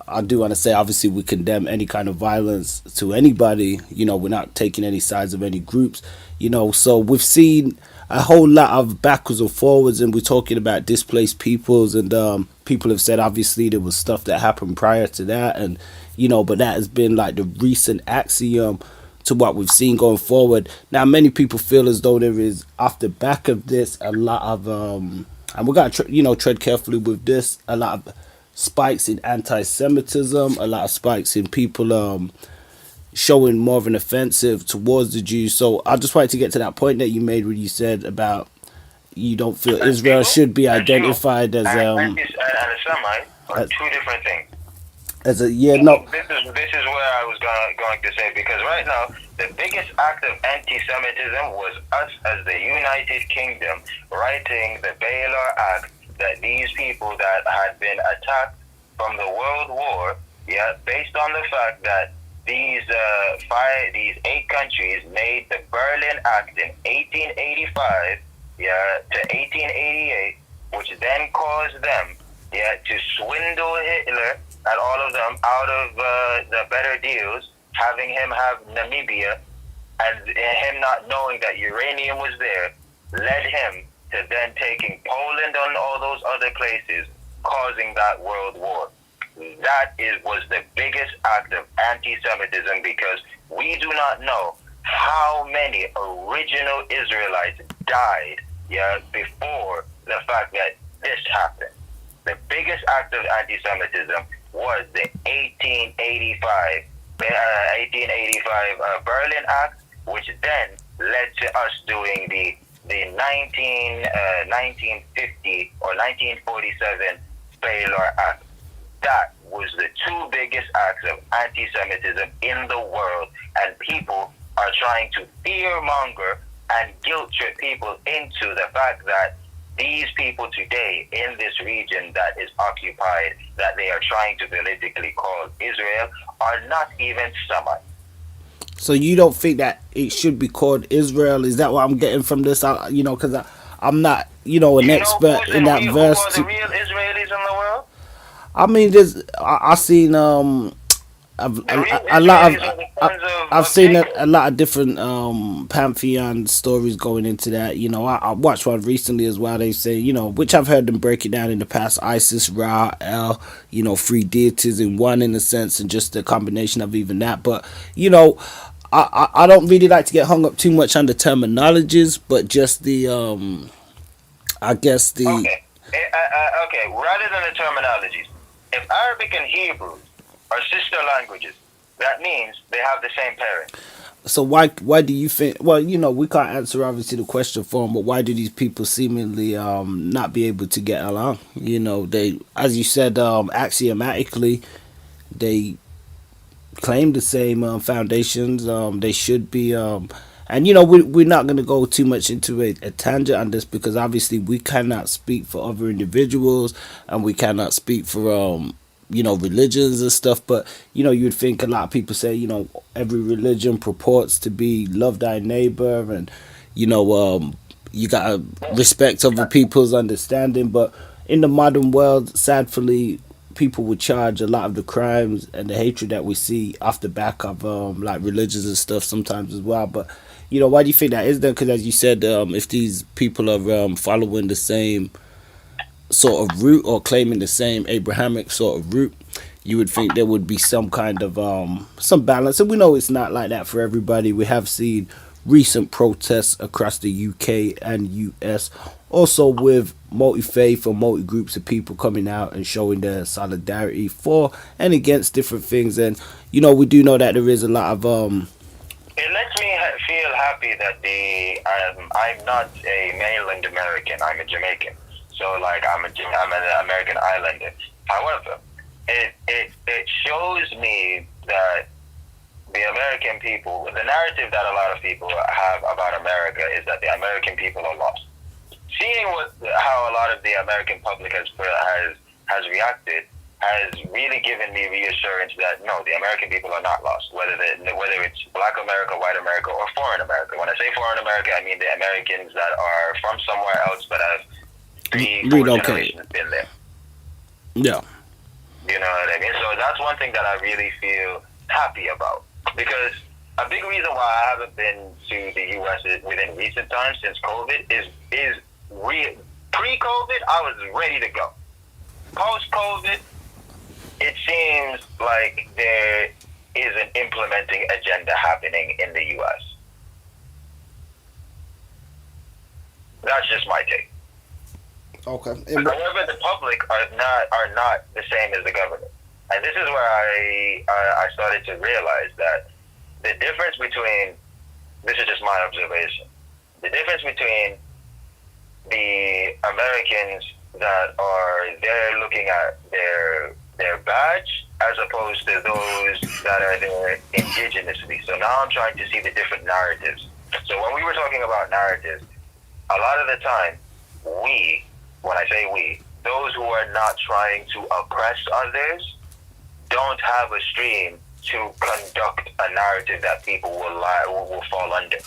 I do want to say, obviously, we condemn any kind of violence to anybody. We're not taking any sides of any groups, so we've seen a whole lot of backwards and forwards, and we're talking about displaced peoples, and people have said obviously there was stuff that happened prior to that, and but that has been like the recent axiom to what we've seen going forward. Now many people feel as though there is, off the back of this, a lot of and we got to tread carefully with this, a lot of spikes in anti-Semitism, a lot of spikes in people showing more of an offensive towards the Jews. So I just wanted to get to that point that you made when you said about you don't feel Israel should be identified as and a Semite are two different things. As a This is where I was going to say, because right now the biggest act of anti-Semitism was us as the United Kingdom writing the Balfour Act, that these people that had been attacked from the World War, based on the fact that these 8 countries made the Berlin Act in 1885 to 1888, which then caused them to swindle Hitler and all of them out of the better deals, having him have Namibia, and him not knowing that uranium was there, led him to then taking Poland and all those other places, causing that world war. That was the biggest act of anti-Semitism, because we do not know how many original Israelites died before the fact that this happened. The biggest act of anti-Semitism was the 1885 Berlin Act, which then led to us doing the 1950 or 1947 Balfour Act. That was the 2 biggest acts of anti-Semitism in the world, and people are trying to fearmonger and guilt trip people into the fact that these people today in this region that is occupied, that they are trying to politically call Israel, are not even Semites. So you don't think that it should be called Israel? Is that what I'm getting from this? Because I'm not, an expert in that verse. Who are the real Israelis in the world? I mean, I've seen a lot of I've seen a lot of different pantheon stories going into that. I watched one recently as well. They say, which I've heard them break it down in the past: Isis, Ra, El, 3 deities in one, in a sense, and just the combination of even that. But I don't really like to get hung up too much on the terminologies, but just the I guess the Okay. Okay. Rather than the terminologies, if Arabic and Hebrew are sister languages, that means they have the same parent. so why do you think? Well, we can't answer obviously the question for them, but why do these people seemingly not be able to get along? They, as you said, axiomatically they claim the same foundations. They should be. And we're not going to go too much into a tangent on this because obviously we cannot speak for other individuals and we cannot speak for religions and stuff. But you'd think a lot of people say every religion purports to be love thy neighbor and you gotta respect other people's understanding. But in the modern world, sadly, people would charge a lot of the crimes and the hatred that we see off the back of like religions and stuff sometimes as well. But why do you think that is then? Because as you said, if these people are following the same sort of route or claiming the same Abrahamic sort of route, you would think there would be some kind of some balance. And we know it's not like that for everybody. We have seen recent protests across the UK and US, also with multi-faith or multi-groups of people coming out and showing their solidarity for and against different things. And we do know that there is a lot of It lets me feel happy that I'm not a mainland American. I'm a Jamaican. So like I'm an American islander. However, it shows me that the American people, the narrative that a lot of people have about America is that the American people are lost. Seeing how a lot of the American public has reacted has really given me reassurance that no, the American people are not lost. Whether it's Black America, White America, or Foreign America. When I say Foreign America, I mean the Americans that are from somewhere else but have 3-4 generations been there. Yeah. You know what I mean? So that's one thing that I really feel happy about. Because a big reason why I haven't been to the U.S. within recent times since COVID is pre-COVID, I was ready to go. Post-COVID, it seems like there is an implementing agenda happening in the U.S. That's just my take. Okay. However, the public are not the same as the government. And this is where I started to realize that the difference between, this is just my observation, the difference between the Americans that are there looking at their badge as opposed to those that are there indigenously. So now I'm trying to see the different narratives. So when we were talking about narratives, a lot of the time, when I say we, those who are not trying to oppress others don't have a stream to conduct a narrative that people will fall under.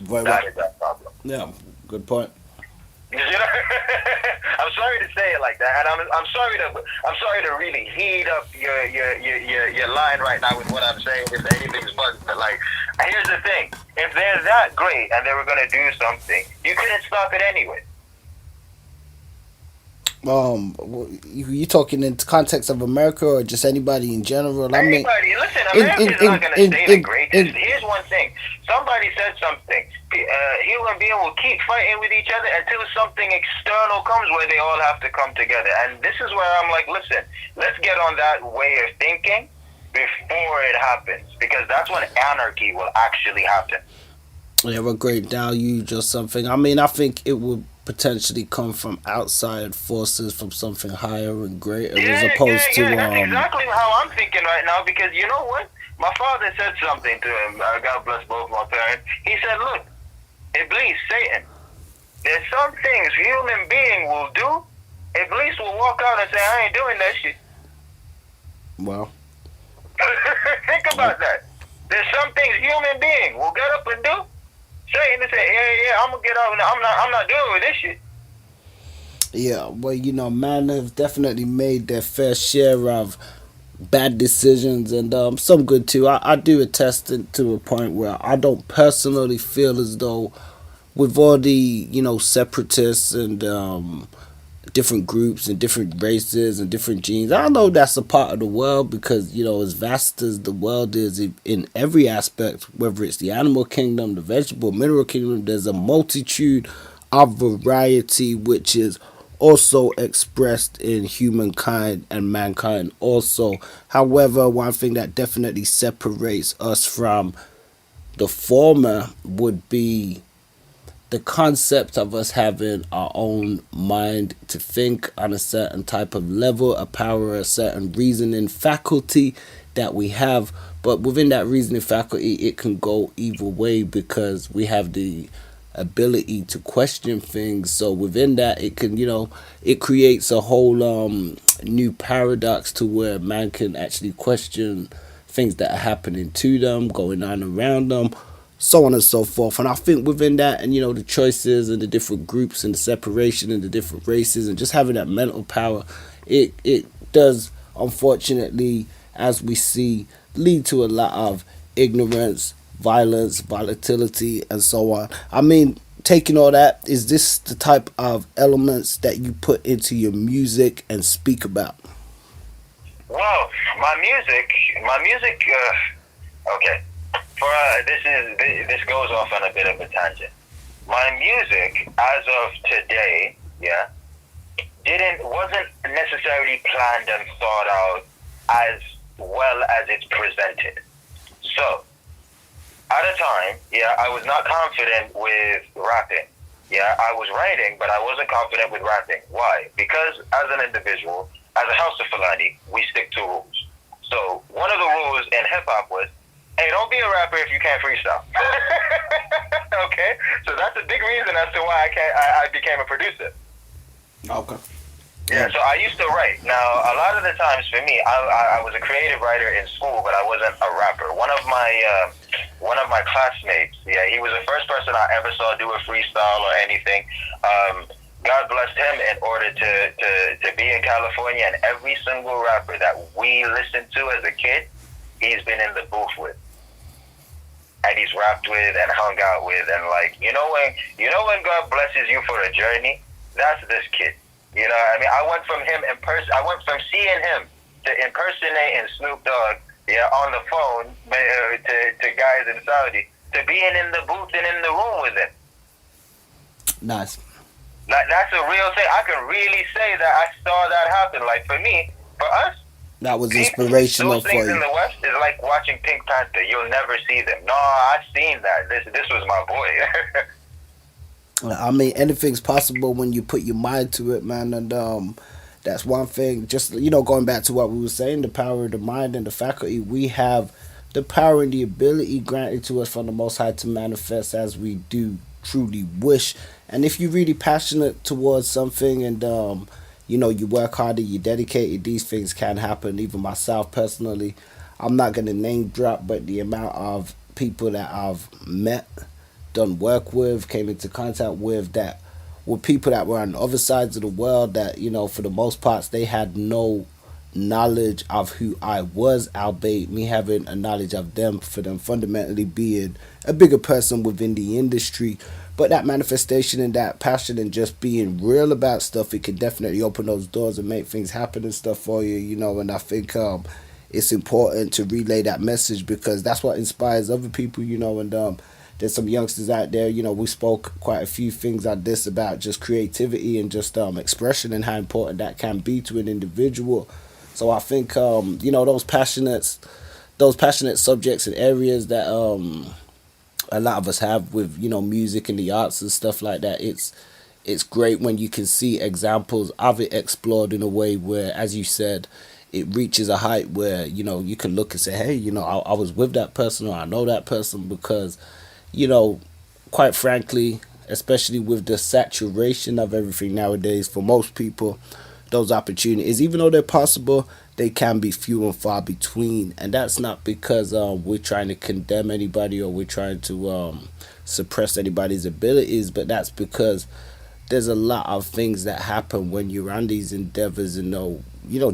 That is that problem. Yeah, good point. I'm sorry to say it like that, and I'm sorry to really heat up your line right now with what I'm saying. If anything's bugging, but like, here's the thing: if they're that great and they were gonna do something, you couldn't stop it anyway. You talking in context of America or just anybody in general? Anybody, listen, America's not going to stay the greatest. Here's one thing. Somebody said something. Human beings will keep fighting with each other until something external comes where they all have to come together. And this is where I'm like, listen, let's get on that way of thinking before it happens. Because that's when anarchy will actually happen. Yeah, a great deluge or something. I mean, I think it would potentially come from outside forces, from something higher and greater, as opposed to that's exactly how I'm thinking right now. Because you know what, my father said something to him. God bless both my parents. He said, "Look, Iblis, Satan. There's some things human being will do. Iblis will walk out and say, I ain't doing that shit." Well, think about that. There's some things human being will get up and do. Satan and say, yeah, I'm gonna get up and I'm not doing with this shit. Yeah, well, man have definitely made their fair share of bad decisions and some good too. I do attest it to a point where I don't personally feel as though with all the separatists and different groups and different races and different genes. I know that's a part of the world because, as vast as the world is in every aspect, whether it's the animal kingdom, the vegetable, mineral kingdom, there's a multitude of variety which is also expressed in humankind and mankind also. However, one thing that definitely separates us from the former would be the concept of us having our own mind to think on a certain type of level, a power, a certain reasoning faculty that we have. But within that reasoning faculty, it can go either way because we have the ability to question things. So within that, it can, it creates a whole new paradox to where man can actually question things that are happening to them, going on around them, so on and so forth. And I think within that, and the choices and the different groups and the separation and the different races and just having that mental power, it does, unfortunately, as we see, lead to a lot of ignorance, violence, volatility, and so on. I mean, taking all that, is this the type of elements that you put into your music and speak about? Well, my music. Okay. This goes off on a bit of a tangent. My music, as of today, wasn't necessarily planned and thought out as well as it's presented. So, at a time, I was not confident with rapping. I was writing, but I wasn't confident with rapping. Why? Because as an individual, as a House of Fulani, we stick to rules. So, one of the rules in hip-hop was, hey, don't be a rapper if you can't freestyle. Okay? So that's a big reason as to why I became a producer. Okay. Yeah, so I used to write. Now, a lot of the times for me, I was a creative writer in school, but I wasn't a rapper. One of my classmates, he was the first person I ever saw do a freestyle or anything. God blessed him in order to be in California, and every single rapper that we listened to as a kid, he's been in the booth with. And he's rapped with and hung out with, and when God blesses you for a journey, that's this kid. I went from him I went from seeing him to impersonating Snoop Dogg, on the phone to guys in Saudi, to being in the booth and in the room with him. Nice. That's a real thing. I can really say that I saw that happen. Like for me, for us. That was inspirational for you. Those things in the West is like watching Pink Panther. You'll never see them. No, I've seen that. This was my boy. I mean, anything's possible when you put your mind to it, man. And that's one thing. Just, going back to what we were saying, the power of the mind and the faculty, we have the power and the ability granted to us from the Most High to manifest as we do truly wish. And if you're really passionate towards something and you work harder, you dedicated, these things can happen. Even myself personally, I'm not going to name drop, but the amount of people that I've met, done work with, came into contact with, that were people that were on other sides of the world that, for the most part, they had no knowledge of who I was, albeit me having a knowledge of them, for them fundamentally being a bigger person within the industry. But that manifestation and that passion and just being real about stuff, it can definitely open those doors and make things happen and stuff for you, and I think it's important to relay that message because that's what inspires other people, and there's some youngsters out there, we spoke quite a few things on this about just creativity and just expression and how important that can be to an individual. So I think, those passionate subjects and areas that a lot of us have with music and the arts and stuff like that, it's great when you can see examples of it explored in a way where, as you said, it reaches a height where you can look and say, hey, I was with that person or I know that person, because quite frankly, especially with the saturation of everything nowadays, for most people, those opportunities, even though they're possible, they can be few and far between. And that's not because we're trying to condemn anybody or we're trying to suppress anybody's abilities, but that's because there's a lot of things that happen when you're on these endeavors and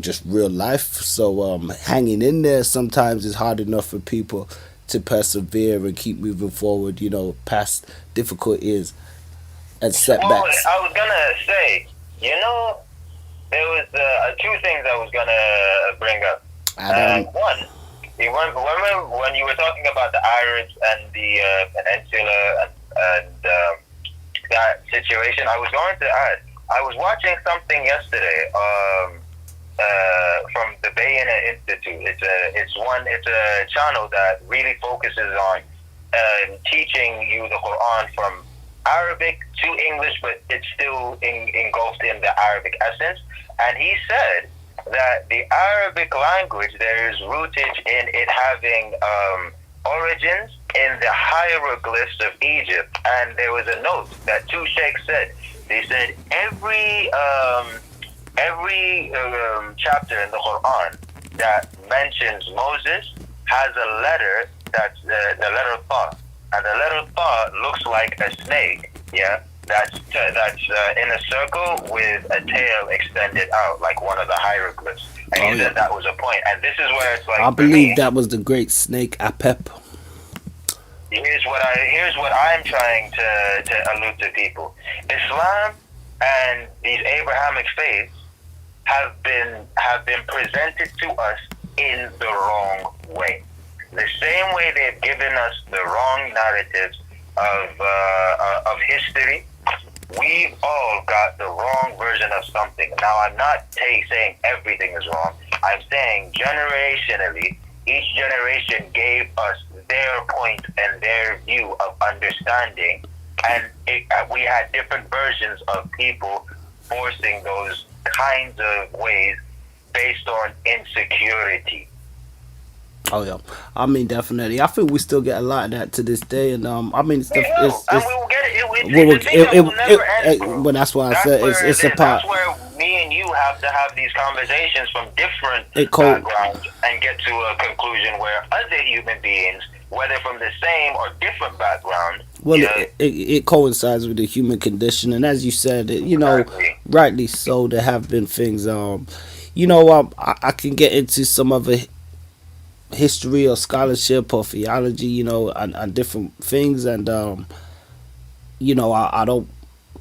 just real life. So hanging in there sometimes is hard enough for people to persevere and keep moving forward, past difficulties and setbacks. Well, I was gonna say, there was two things I was gonna bring up. One, you remember when you were talking about the Arabs and the peninsula and that situation? I was going to add. I was watching something yesterday from the Bayina Institute. It's a channel that really focuses on teaching you the Quran from Arabic to English, but it's still engulfed in the Arabic essence. And he said that the Arabic language, there is rootage in it having origins in the hieroglyphs of Egypt. And there was a note that two sheikhs said. They said every chapter in the Quran that mentions Moses has a letter that's the letter Ta, and the letter Ta looks like a snake. Yeah, that's in a circle with a tail extended out like one of the hieroglyphs. And he said that was a point. And this is where it's like, I believe that was the great snake Apep. Here's what I'm trying to allude to people. Islam and these Abrahamic faiths have been presented to us in the wrong way. The same way they've given us the wrong narratives of history, we've all got the wrong version of something. Now, I'm not saying everything is wrong. I'm saying generationally, each generation gave us their point and their view of understanding, and we had different versions of people forcing those kinds of ways based on insecurity. Oh yeah, I mean definitely. I think we still get a lot of that to this day, and I mean it's and we will get it. Well, that's why I said it's a part. That's where me and you have to have these conversations from different backgrounds and get to a conclusion where other human beings, whether from the same or different background. Well, it coincides with the human condition, and as you said, rightly so. There have been things. I can get into some of it. History or scholarship or theology, and different things, and I don't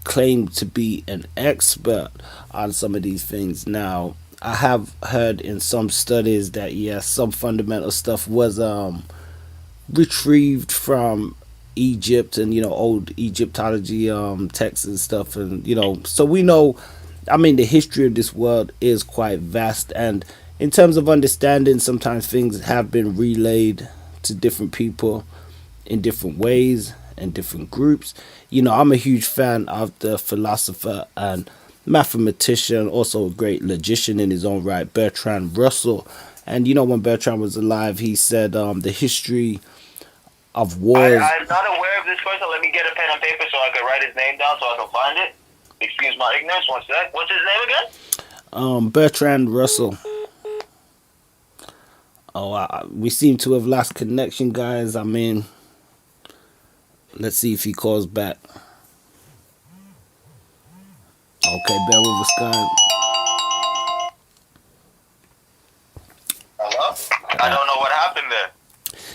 claim to be an expert on some of these things. Now, I have heard in some studies that some fundamental stuff was retrieved from Egypt and old Egyptology texts and stuff, and so we know. I mean, the history of this world is quite vast, and in terms of understanding, sometimes things have been relayed to different people in different ways and different groups. I'm a huge fan of the philosopher and mathematician, also a great logician in his own right, Bertrand Russell. And when Bertrand was alive, he said the history of wars. I'm not aware of this person. Let me get a pen and paper so I can write his name down so I can find it. Excuse my ignorance. One sec. What's his name again? Bertrand Russell. We seem to have lost connection, guys. I mean, let's see if he calls back. Okay, bear with us, guys. Hello? I don't know what happened there.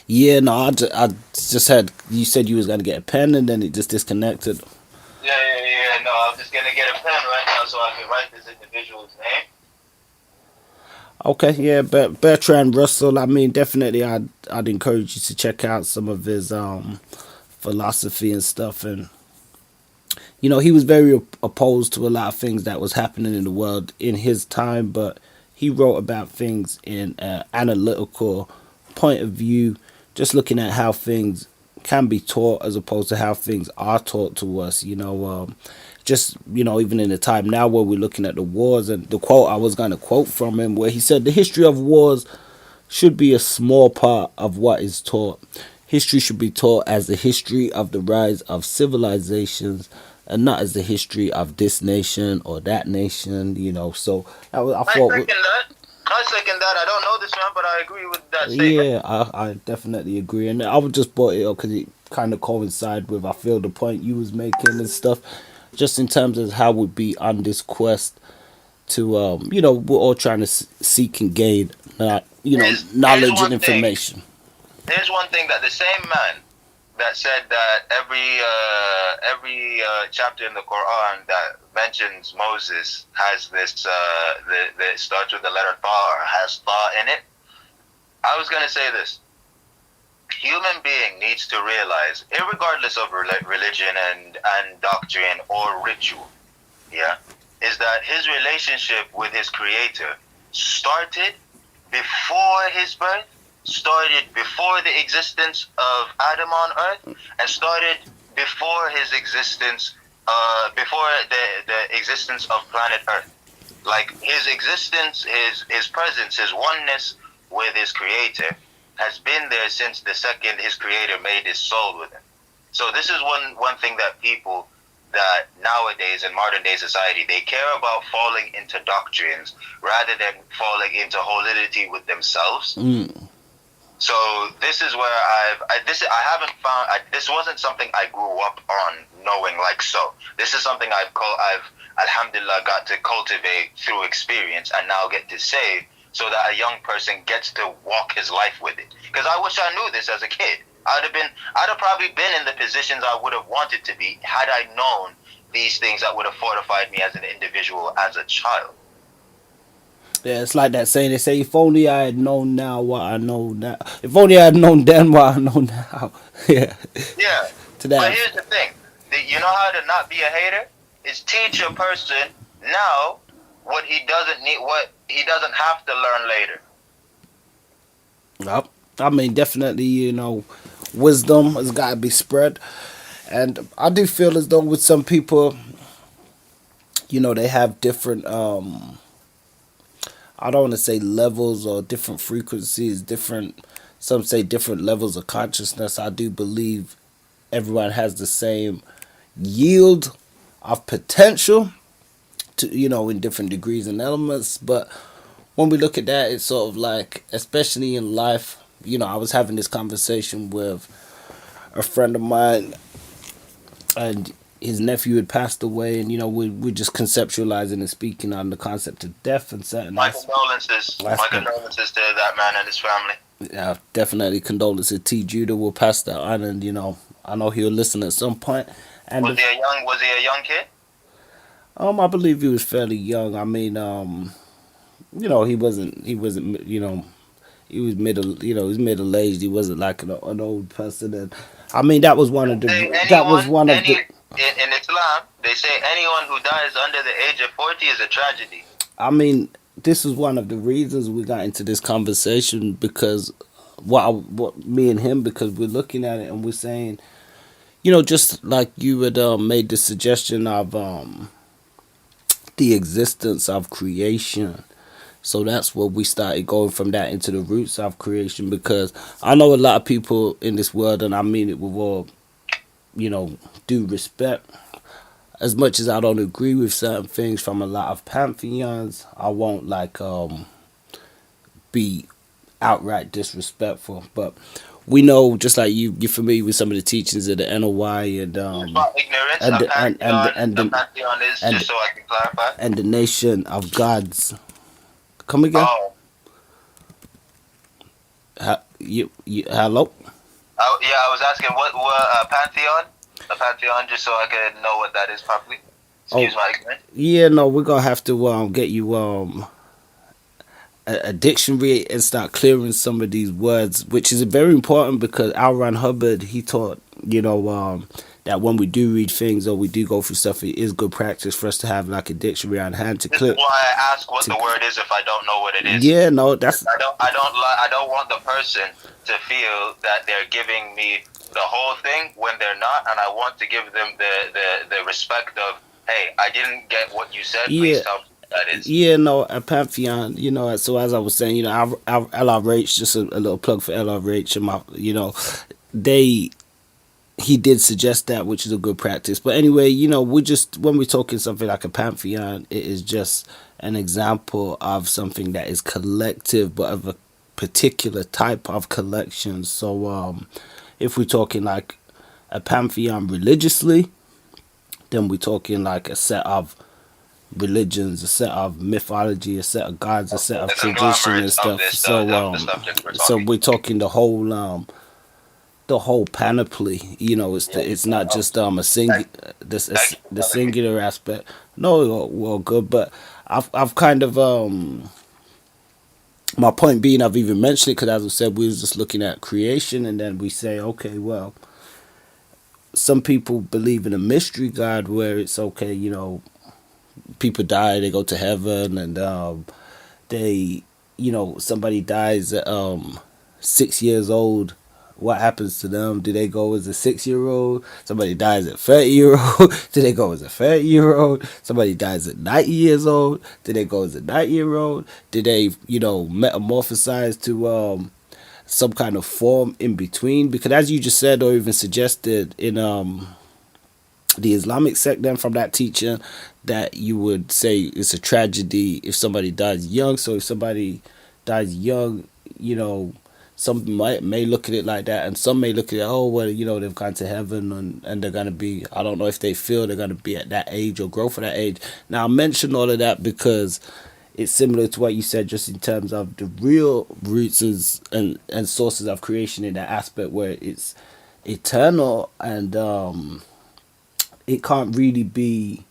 Yeah, no, I just had, you said you was going to get a pen and then it just disconnected. Yeah. No, I'm just going to get a pen right now so I can write this individual's name. Okay, yeah, Bertrand Russell. I mean, definitely, I'd encourage you to check out some of his philosophy and stuff. And he was very opposed to a lot of things that was happening in the world in his time, but he wrote about things in an analytical point of view, just looking at how things can be taught as opposed to how things are taught to us. Even in the time now where we're looking at the wars, and the quote I was going to quote from him where he said the history of wars should be a small part of what is taught. History should be taught as the history of the rise of civilizations and not as the history of this nation or that nation, so I second that. I don't know this man, but I agree with that statement. Yeah, I definitely agree, and I would just brought it up because it kind of coincide with, I feel, the point you was making and stuff. Just in terms of how we'd be on this quest to, we're all trying to seek and gain, knowledge and information. There's one thing that the same man that said that every chapter in the Quran that mentions Moses has this that starts with the letter Tha or has Tha in it. I was gonna say this: human being needs to realize, irregardless of religion and doctrine or ritual, yeah, is that his relationship with his Creator started before his birth, started before the existence of Adam on earth, and started before his existence, before the existence of planet Earth. Like his existence, his presence, his oneness with his Creator has been there since the second his Creator made his soul with him. So this is one thing that people that nowadays in modern day society, they care about falling into doctrines rather than falling into holidity with themselves. So this is where I haven't found, this wasn't something I grew up on knowing like so. This is something I've alhamdulillah got to cultivate through experience and now get to say, so that a young person gets to walk his life with it. Because I wish I knew this as a kid. I'd have probably been in the positions I would have wanted to be had I known these things that would have fortified me as an individual, as a child. Yeah, it's like that saying. They say, "If only I had known now what I know now. If only I had known then what I know now." Yeah. Yeah. To that. But here's the thing: you know how to not be a hater is teach a person now what he doesn't have to learn later. Yep. I mean, definitely, wisdom has got to be spread. And I do feel as though with some people, they have different, I don't want to say levels or different frequencies, some say different levels of consciousness. I do believe everyone has the same yield of potential to, in different degrees and elements. But when we look at that, it's sort of like, especially in life, I was having this conversation with a friend of mine, and his nephew had passed away, and we're just conceptualizing and speaking on the concept of death and certain. My condolences to that man and his family. Yeah, definitely condolences. T. Judah will pass that on, and I know he'll listen at some point. And was he a young kid? I believe he was fairly young. I mean, he wasn't, he was middle aged. He wasn't like an old person, and I mean that was one of the in Islam, they say anyone who dies under the age of 40 is a tragedy. I mean, this is one of the reasons we got into this conversation, because what me and him, because we're looking at it and we're saying, just like you had made the suggestion of the existence of creation. So that's where we started going from that into the roots of creation, because I know a lot of people in this world, and I mean it with all, due respect. As much as I don't agree with certain things from a lot of pantheons, I won't be outright disrespectful. But we know, just like you're familiar with some of the teachings of the NOI and and the nation of gods. Come again? Oh. Hello? Yeah, I was asking what pantheon? A pantheon, just so I can know what that is properly. Excuse my ignorance. Yeah, no, we're gonna have to get you a dictionary and start clearing some of these words, which is very important, because L. Ron Hubbard, he taught that when we do read things or we do go through stuff, it is good practice for us to have like a dictionary on hand to clear. This is why I ask what the word is if I don't know what it is. Yeah, no, that's. I don't want the person to feel that they're giving me the whole thing when they're not, and I want to give them the respect of, hey, I didn't get what you said. Please tell me what that is. Yeah, no, a pantheon. So as I was saying, LRH, just a little plug for LRH, and he did suggest that, which is a good practice. But anyway, when we're talking something like a pantheon, it is just an example of something that is collective, but of a particular type of collection. So if we're talking like a pantheon religiously, then we're talking like a set of religions, a set of mythology, a set of gods, a set of tradition and stuff. So we're talking the whole the whole panoply. It's not just a the singular aspect. No, well, good, but I've kind of my point being, I've even mentioned it because, as I said, we was just looking at creation, and then we say, okay, well, some people believe in a mystery God where it's okay, people die, they go to heaven, and they, somebody dies at 6 years old. What happens to them? Do they go as a 6-year-old? Somebody dies at 30-year-old. Do they go as a 30-year-old? Somebody dies at 90 years old. Do they go as a 90-year-old? Do they, metamorphosize to some kind of form in between? Because as you just said, or even suggested in the Islamic sect, then from that teaching, that you would say it's a tragedy if somebody dies young. So if somebody dies young, some may look at it like that, and some may look at it, oh, well, they've gone to heaven, and they're going to be, I don't know if they feel they're going to be at that age or grow for that age. Now, I mention all of that because it's similar to what you said, just in terms of the real roots and sources of creation in that aspect where it's eternal, and it can't really be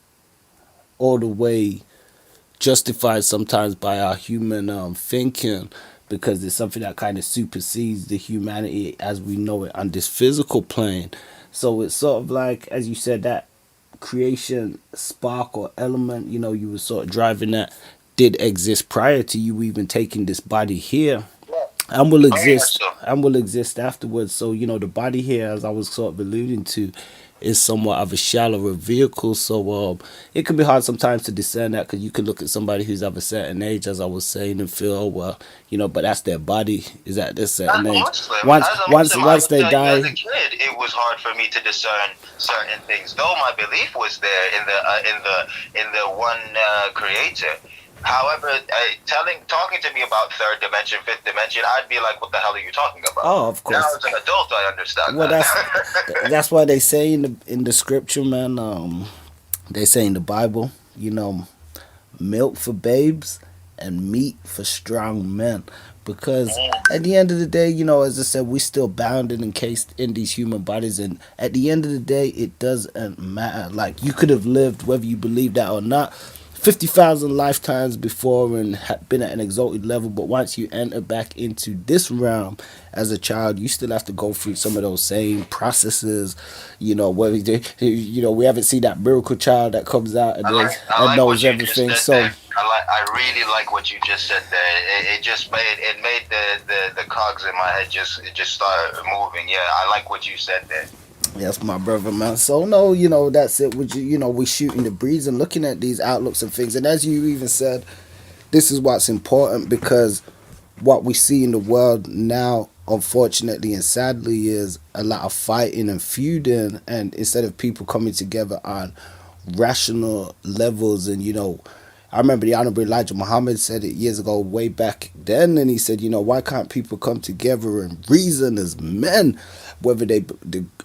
all the way justified sometimes by our human thinking, because it's something that kind of supersedes the humanity as we know it on this physical plane. So it's sort of like, as you said, that creation spark or element, you were sort of driving that, did exist prior to you even taking this body here, and will exist afterwards. So the body here, as I was sort of alluding to, is somewhat of a shallower vehicle. So it can be hard sometimes to discern that, because you can look at somebody who's of a certain age, as I was saying, and feel, oh, well, but that's their body is at this certain age. Once they die. As a kid, it was hard for me to discern certain things, though my belief was there in the one creator. However, talking to me about third dimension, fifth dimension, I'd be like, "What the hell are you talking about?" Oh, of course. Now as an adult, I understand. Well, that's why they say in the scripture, man. They say in the Bible, milk for babes and meat for strong men, because at the end of the day, as I said, we still bound and encased in these human bodies, and at the end of the day, it doesn't matter. Like, you could have lived, whether you believe that or not, 50,000 lifetimes before and have been at an exalted level, but once you enter back into this realm as a child, you still have to go through some of those same processes. Where we haven't seen that miracle child that comes out and knows everything. So I really like what you just said there. It just made the cogs in my head just start moving. Yeah, I like what you said there. Yes, my brother, man. So no, that's it. We shooting the breeze and looking at these outlooks and things. And as you even said, this is what's important, because what we see in the world now, unfortunately and sadly, is a lot of fighting and feuding. And instead of people coming together on rational levels, and I remember the Honorable Elijah Muhammad said it years ago, way back then, and he said, why can't people come together and reason as men, whether they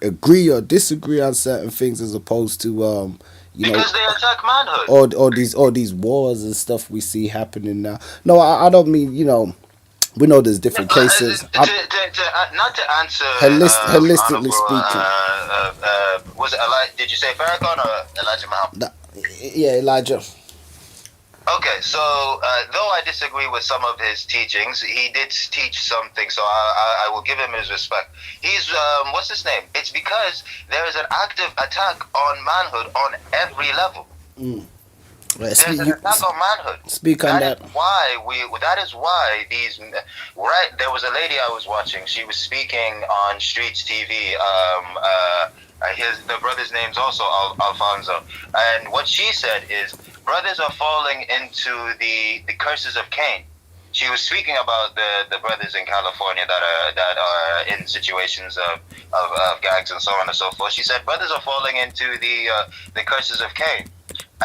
agree or disagree on certain things, as opposed to because they attack manhood, or these wars and stuff we see happening now. No, I don't mean, we know there's different cases. Not to answer holistically speaking. Was it did you say Farrakhan or Elijah Muhammad? Yeah, Elijah. Okay, so though I disagree with some of his teachings, he did teach something, so I will give him his respect. He's, what's his name? It's because there is an active attack on manhood on every level. There's an attack on manhood. Speak on that. That is why these, right, there was a lady I was watching, she was speaking on Streets TV, the brother's name's also Alfonso, and what she said is, brothers are falling into the curses of Cain. She was speaking about the brothers in California that are in situations of gangs and so on and so forth. She said brothers are falling into the curses of Cain.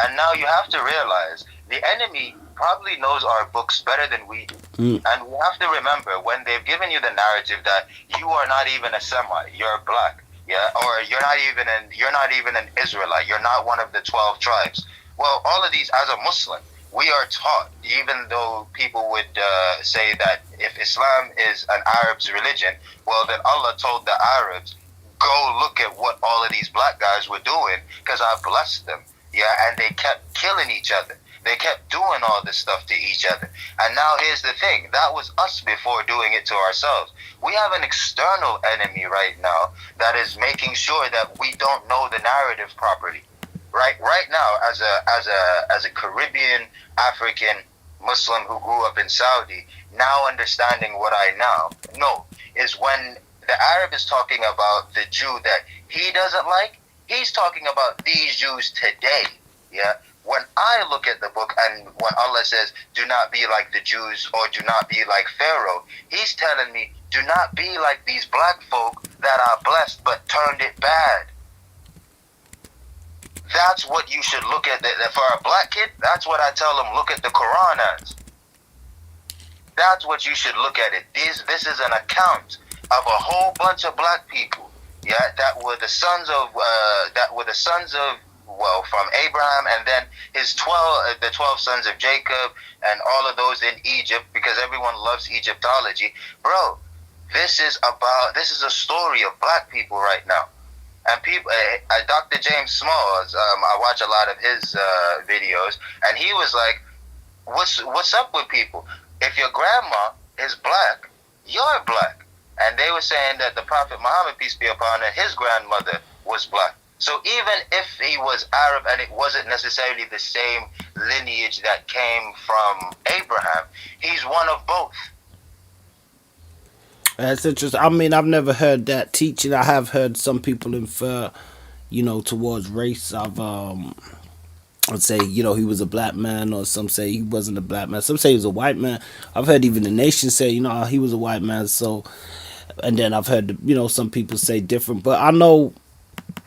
And now you have to realize the enemy probably knows our books better than we do. And we have to remember, when they've given you the narrative that you are not even a Semite, you're black, yeah, or you're not even an Israelite, you're not one of the 12 tribes. Well, all of these, as a Muslim, we are taught, even though people would say that if Islam is an Arab's religion, well, then Allah told the Arabs, go look at what all of these black guys were doing, because I blessed them. Yeah, and they kept killing each other. They kept doing all this stuff to each other. And now here's the thing. That was us before doing it to ourselves. We have an external enemy right now that is making sure that we don't know the narrative properly. Right now, as a Caribbean African Muslim who grew up in Saudi, now understanding what I now know is when the Arab is talking about the Jew that he doesn't like, he's talking about these Jews today. Yeah. When I look at the book and when Allah says, do not be like the Jews or do not be like Pharaoh, he's telling me, do not be like these black folk that are blessed but turned it bad. That's what you should look at. For a black kid, that's what I tell them, look at the Quran as. That's what you should look at it. This is an account of a whole bunch of black people, yeah, that were the sons of well, from Abraham, and then the 12 sons of Jacob, and all of those in Egypt, because everyone loves Egyptology. Bro, this is a story of black people right now. And people, Dr. James Smalls, I watch a lot of his videos, and he was like, what's up with people? If your grandma is black, you're black. And they were saying that the Prophet Muhammad, peace be upon him, his grandmother was black. So even if he was Arab and it wasn't necessarily the same lineage that came from Abraham, he's one of both. That's interesting. I mean, I've never heard that teaching. I have heard some people infer, towards race. I'd say, he was a black man, or some say he wasn't a black man. Some say he was a white man. I've heard even the nation say, he was a white man. So, and then I've heard, some people say different. But I know,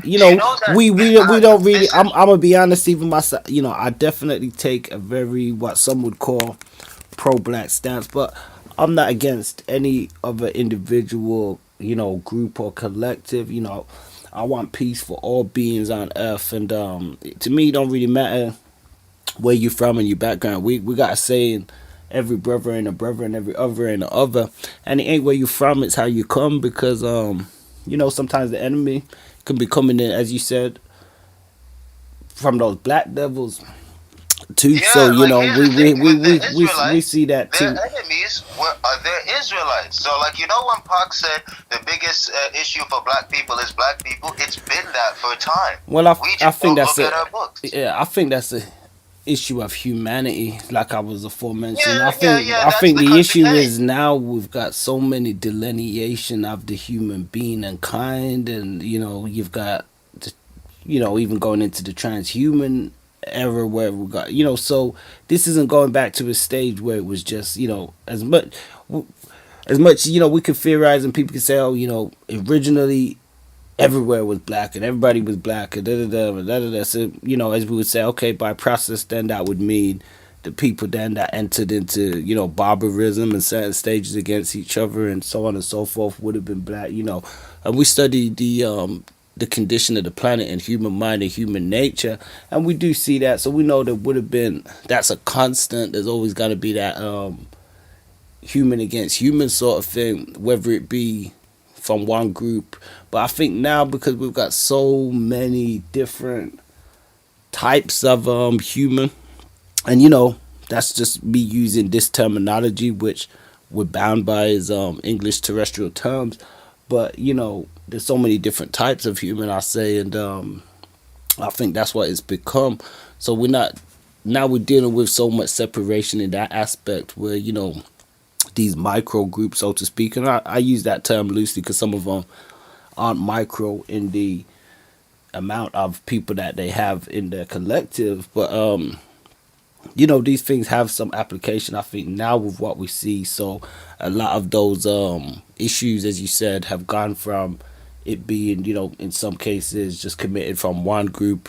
we don't really. I'm gonna be honest, even myself. I definitely take a very what some would call pro-black stance, but I'm not against any other individual, group or collective. I want peace for all beings on earth, and to me, it don't really matter where you're from and your background. We got a saying, every brother and a brother and every other and a other, and it ain't where you from, it's how you come, because sometimes the enemy can be coming in, as you said, from those black devils too. Yeah, so we see that too. Their enemies are their Israelites. So when Pac said the biggest issue for black people is black people, it's been that for a time. Well, I think that's look at our books. Yeah, I think that's a issue of humanity, like I was aforementioned. Yeah, I think the issue is now we've got so many delineation of the human being and kind, and you've got even going into the transhuman era where we got so this isn't going back to a stage where it was just as much we could theorize and people could say, originally everywhere was black and everybody was black and da. So as we would say, okay, by process then that would mean the people then that entered into barbarism and certain stages against each other and so on and so forth would have been black. And we studied the condition of the planet and human mind and human nature, and we do see that, so we know there would have been, that's a constant. There's always got to be that human against human sort of thing, whether it be from one group. But I think now, because we've got so many different types of human, and that's just me using this terminology, which we're bound by is English terrestrial terms, but there's so many different types of human, I say, and I think that's what it's become. So we're dealing with so much separation in that aspect where these micro groups, so to speak, and I use that term loosely because some of them aren't micro in the amount of people that they have in their collective, but these things have some application, I think, now with what we see. So a lot of those issues, as you said, have gone from it being, in some cases just committed from one group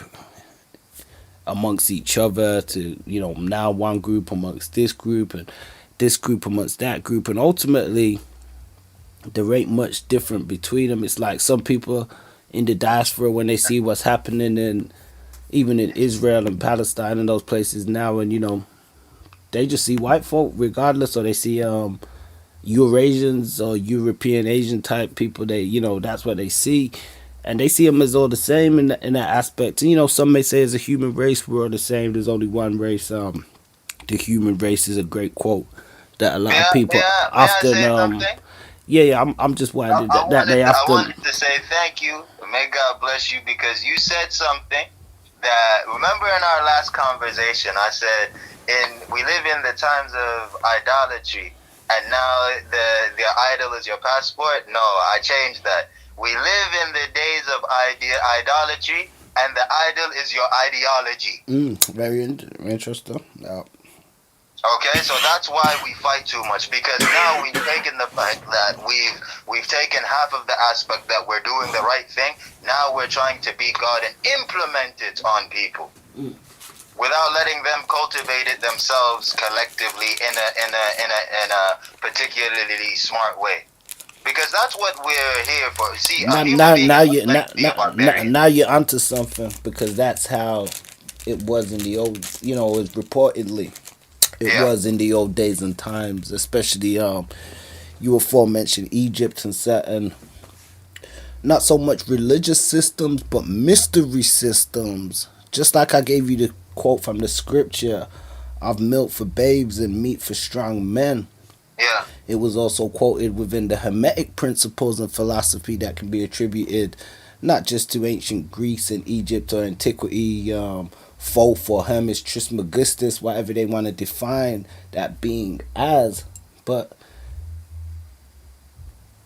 amongst each other to, now one group amongst this group and this group amongst that group. And ultimately, there ain't much different between them. It's like some people in the diaspora, when they see what's happening even in Israel and Palestine and those places now, and they just see white folk regardless, or they see Eurasians or European Asian type people. They, that's what they see, and they see them as all the same in that aspect. And, some may say as a human race we're all the same. There's only one race. The human race is a great quote that a lot of people often. May I say something? Yeah. I'm just wondering that they often. I wanted to say thank you. May God bless you, because you said something that, remember in our last conversation, I said we live in the times of idolatry, and now the idol is your passport. No, I changed that. We live in the days of idolatry, and the idol is your ideology. Very interesting. Yeah. Okay, so that's why we fight too much, because now we've taken the fact that we've taken half of the aspect that we're doing the right thing. Now we're trying to be God and implement it on people without letting them cultivate it themselves collectively in a particularly smart way. Because that's what we're here for. See, now you're onto something, because that's how it was in the old. It was reportedly. It was in the old days and times, especially you aforementioned Egypt and certain, not so much religious systems, but mystery systems. Just like I gave you the quote from the scripture of milk for babes and meat for strong men. Yeah. It was also quoted within the Hermetic principles and philosophy that can be attributed not just to ancient Greece and Egypt or antiquity, Thoth or Hermes Trismegistus, whatever they want to define that being as, but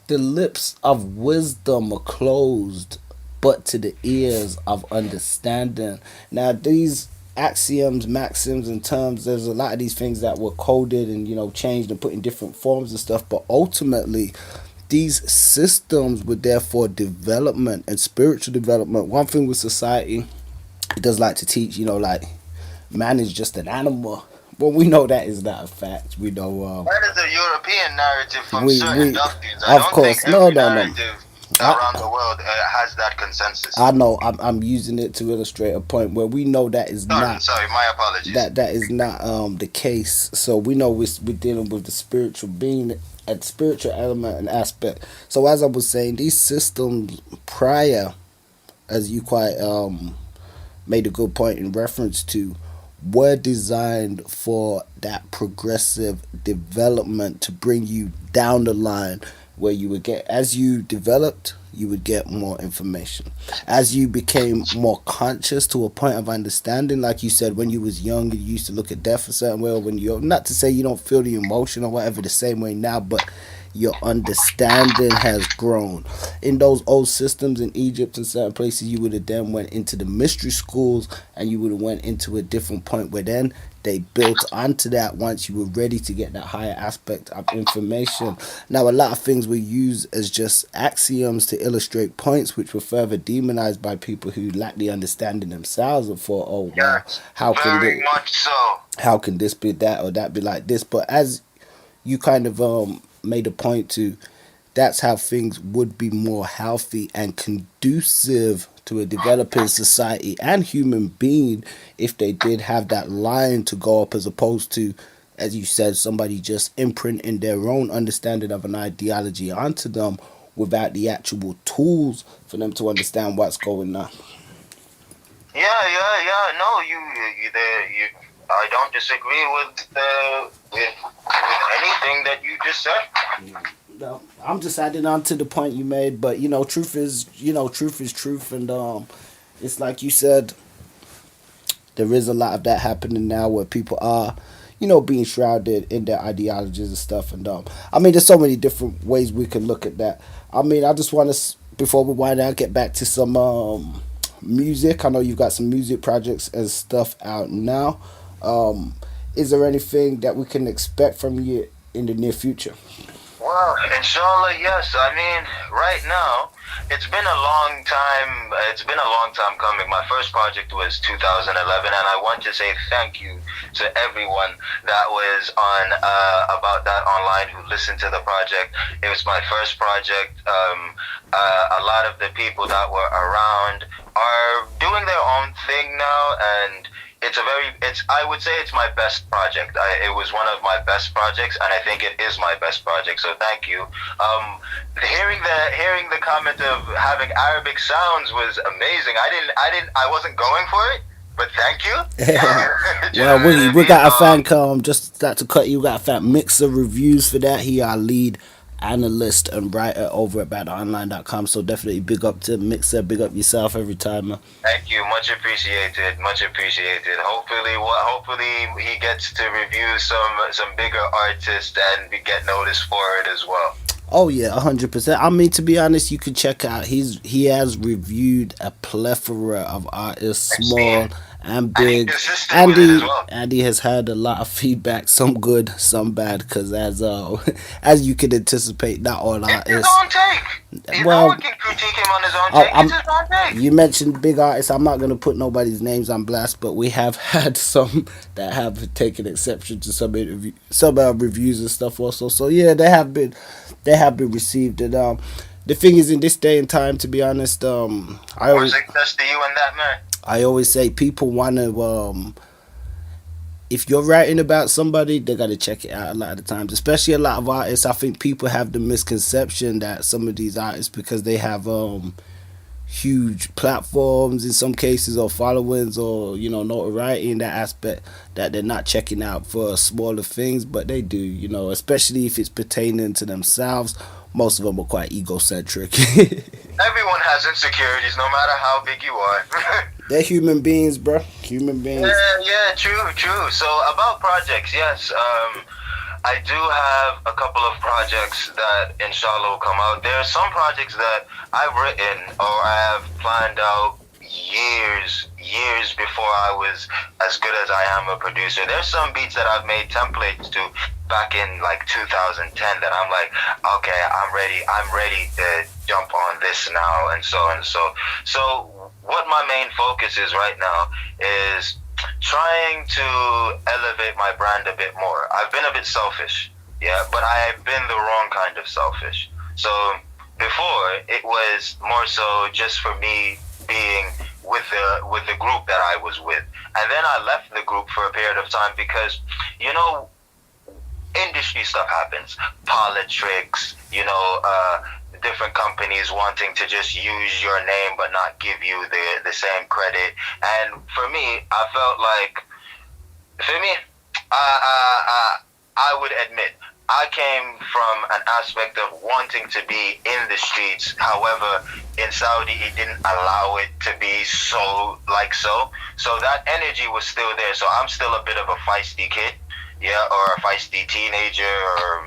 the lips of wisdom are closed, but to the ears of understanding. Now, these axioms, maxims, and terms, there's a lot of these things that were coded and, changed and put in different forms and stuff, but ultimately, these systems were there for development and spiritual development. One thing with society, it does like to teach, like man is just an animal. Well, we know that is not a fact. We know that is a European narrative from certain doctrines. I don't think every narrative around the world has that consensus. I know. I'm using it to illustrate a point where we know that is not. Sorry, my apologies. That is not the case. So we know we're dealing with the spiritual being, a spiritual element and aspect. So as I was saying, these systems prior, as you quite made a good point in reference to, were designed for that progressive development to bring you down the line, where you would get, as you developed, you would get more information. As you became more conscious to a point of understanding, like you said, when you was young, you used to look at death a certain way, or when you're, not to say you don't feel the emotion or whatever the same way now, but your understanding has grown. In those old systems in Egypt and certain places, you would have then went into the mystery schools, and you would have went into a different point where then they built onto that once you were ready to get that higher aspect of information. Now, a lot of things were used as just axioms to illustrate points, which were further demonized by people who lacked the understanding themselves and thought, oh, wow, how can this be that, or that be like this? But as you kind of made a point to, that's how things would be more healthy and conducive to a developing society and human being if they did have that line to go up, as opposed to, as you said, somebody just imprinting their own understanding of an ideology onto them without the actual tools for them to understand what's going on. Yeah. No, you I don't disagree with anything that you just said. No, I'm just adding on to the point you made, but truth is truth, and it's like you said, there is a lot of that happening now where people are, being shrouded in their ideologies and stuff, and I mean, there's so many different ways we can look at that. I mean, I just want to, before we wind down, get back to some music. I know you've got some music projects and stuff out now. Is there anything that we can expect from you in the near future? Well, inshallah, yes. I mean, right now, it's been a long time. It's been a long time coming. My first project was 2011, and I want to say thank you to everyone that was on About That Online who listened to the project. It was my first project. A lot of the people that were around are doing their own thing now, and I would say it's my best project. It was one of my best projects, and I think it is my best project. So thank you. Hearing the comment of having Arabic sounds was amazing. I wasn't going for it, but thank you. Do you know Well, what I we mean? got to thank just that to cut you. We got to thank Mixer Reviews for that. He our lead analyst and writer over at BoutDatOnline.com. So definitely big up to Mixer. Big up yourself every time, man. Thank you, much appreciated, much appreciated. Hopefully he gets to review some bigger artists and get noticed for it as well. Oh yeah, 100%. I mean, to be honest, you could check out. He has reviewed a plethora of artists, small and big, consistent with it as well. and he has had a lot of feedback, some good, some bad. Because as you can anticipate, not all It's his artists. own take. No Well, one can critique him on his own take. It's his own take. you mentioned big artists. I'm not gonna put nobody's names on blast, but we have had some that have taken exception to some reviews and stuff also. So yeah, they have been received. And the thing is, in this day and time, to be honest, More success to you and that man. I always say people want to if you're writing about somebody, they got to check it out a lot of the times. Especially a lot of artists, I think people have the misconception that some of these artists, because they have huge platforms in some cases, or followings, or notoriety in that aspect, that they're not checking out for smaller things, but they do, especially if it's pertaining to themselves. Most of them are quite egocentric. Everyone has insecurities, no matter how big you are. They're human beings, bro. Human beings. Yeah, true. So about projects, yes. I do have a couple of projects that inshallah will come out. There are some projects that I've written or I have planned out years before I was as good as I am a producer. There's some beats that I've made templates to back in like 2010 that I'm like, okay, I'm ready to jump on this now, and so on. So what my main focus is right now is trying to elevate my brand a bit more. I've been a bit selfish, yeah, but I've been the wrong kind of selfish. So before, it was more so just for me being with the group that I was with, and then I left the group for a period of time because industry stuff happens, politics, different companies wanting to just use your name but not give you the same credit. And for me, I felt like, I would admit, I came from an aspect of wanting to be in the streets. However, in Saudi, it didn't allow it to be so. So that energy was still there. So I'm still a bit of a feisty kid, yeah, or a feisty teenager, or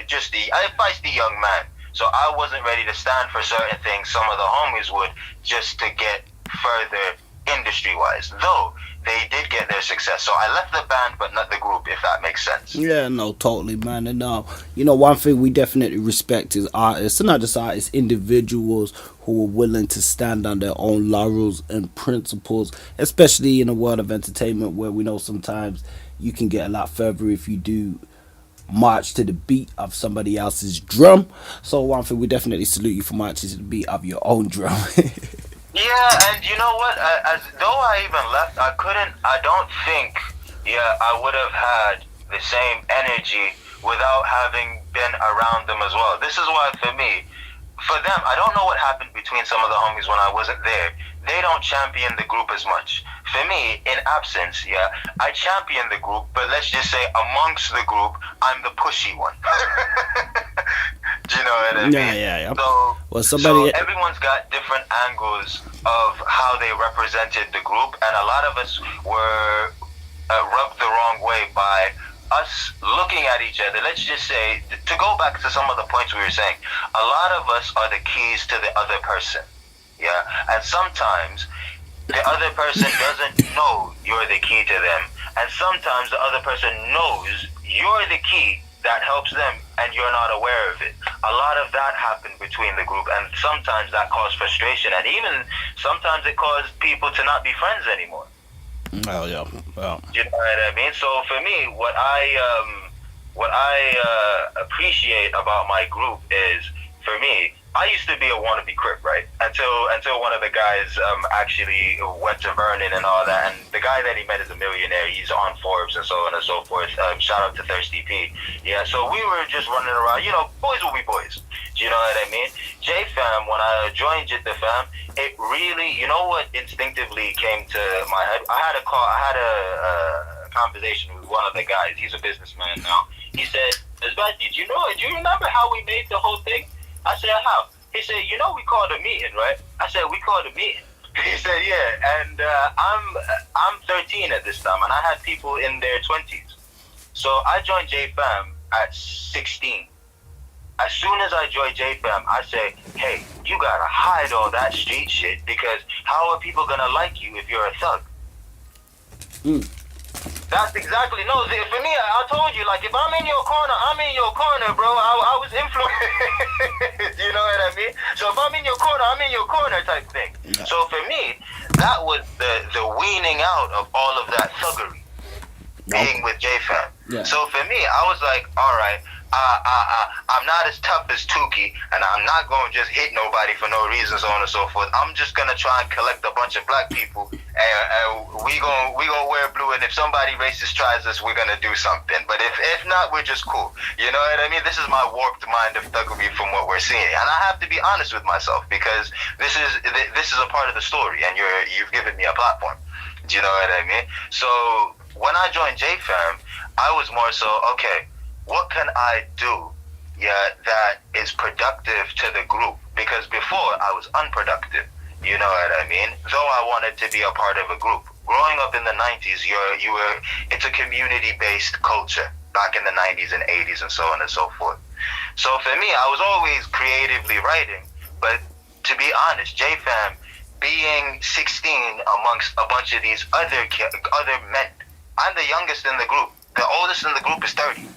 just a feisty young man. So I wasn't ready to stand for certain things some of the homies would, just to get further industry-wise. Though they did get their success. So I left the band, but not the group, if that makes sense. Yeah, no, totally, man. And one thing we definitely respect is artists, and not just artists, individuals who are willing to stand on their own laurels and principles, especially in a world of entertainment where we know sometimes you can get a lot further if you do march to the beat of somebody else's drum. So one thing, we definitely salute you for marching to the beat of your own drum. Yeah, and you know what? As though I even left, I don't think, I would have had the same energy without having been around them as well. This is why, for me, for them, I don't know what happened between some of the homies when I wasn't there. They don't champion the group as much. For me, in absence, I champion the group, but let's just say amongst the group, I'm the pushy one. Do you know what I mean? Yeah. So everyone's got different angles of how they represented the group, and a lot of us were rubbed the wrong way by us looking at each other. Let's just say, to go back to some of the points we were saying, a lot of us are the keys to the other person. Yeah, and sometimes the other person doesn't know you're the key to them, and sometimes the other person knows you're the key that helps them and you're not aware of it. A lot of that happened between the group, and sometimes that caused frustration, and even sometimes it caused people to not be friends anymore. Oh yeah, well. You know what I mean? So for me, what I appreciate about my group is, for me, I used to be a wannabe Crip, right? Until one of the guys actually went to Vernon and all that, and the guy that he met is a millionaire. He's on Forbes and so on and so forth. Shout out to Thirsty P. Yeah, so we were just running around. You know, boys will be boys. Do you know what I mean? J-Fam, when I joined the fam, it really, you know what instinctively came to my head? I had a conversation with one of the guys. He's a businessman now. He said, "Esbati, do you remember how we made the whole thing?" I said, "How?" He said, "You know, we called a meeting, right?" I said, "We called a meeting." He said, "Yeah." And I'm 13 at this time, and I had people in their 20s. So I joined J-Fam at 16. As soon as I joined J-Fam, I say, "Hey, you gotta hide all that street shit, because how are people gonna like you if you're a thug?" That's exactly, no, for me, I told you, like, if I'm in your corner, I'm in your corner, bro. I was influenced. You know what I mean? So if I'm in your corner, I'm in your corner type thing. Yeah. So for me, that was the weaning out of all of that thuggery, being with J-Fam. Yeah. So for me, I was like, all right, I'm not as tough as Tukey, and I'm not going to just hit nobody for no reason, so on and so forth. I'm just going to try and collect a bunch of black people, and we gonna wear blue, and if somebody racist tries us, we're going to do something. But if not, we're just cool. You know what I mean? This is my warped mind of thuggery from what we're seeing. And I have to be honest with myself, because this is a part of the story, and you've given me a platform. Do you know what I mean? So when I joined J-Fam, I was more so, okay, what can I do, that is productive to the group? Because before, I was unproductive. You know what I mean? Though I wanted to be a part of a group. Growing up in the 90s, it's a community-based culture back in the 90s and 80s and so on and so forth. So for me, I was always creatively writing. But to be honest, J-Fam, being 16 amongst a bunch of these other men, I'm the youngest in the group. The oldest in the group is 30.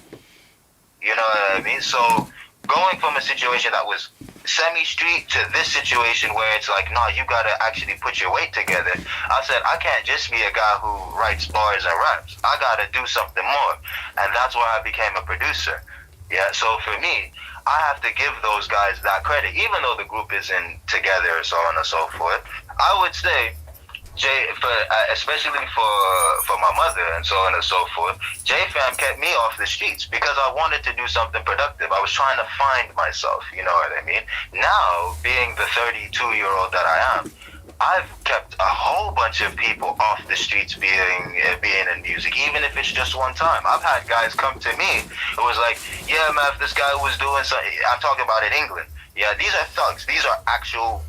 You know what I mean? So going from a situation that was semi-street to this situation where it's like, no, you gotta actually put your weight together. I said, I can't just be a guy who writes bars and raps. I gotta do something more. And that's why I became a producer. Yeah, so for me, I have to give those guys that credit, even though the group isn't together and so on and so forth. I would say, especially for my mother and so on and so forth, J-Fam kept me off the streets because I wanted to do something productive. I was trying to find myself, you know what I mean? Now, being the 32-year-old that I am, I've kept a whole bunch of people off the streets being in music, even if it's just one time. I've had guys come to me who was like, yeah, Maff, this guy was doing something. I'm talking about in England. Yeah, these are thugs. These are actual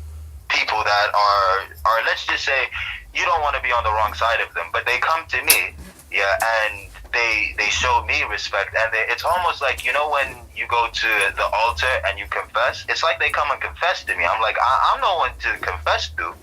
people that are let's just say, you don't want to be on the wrong side of them, but they come to me, yeah, and they show me respect, and it's almost like, you know, when you go to the altar and you confess, it's like they come and confess to me. I'm like, I'm no one to confess to,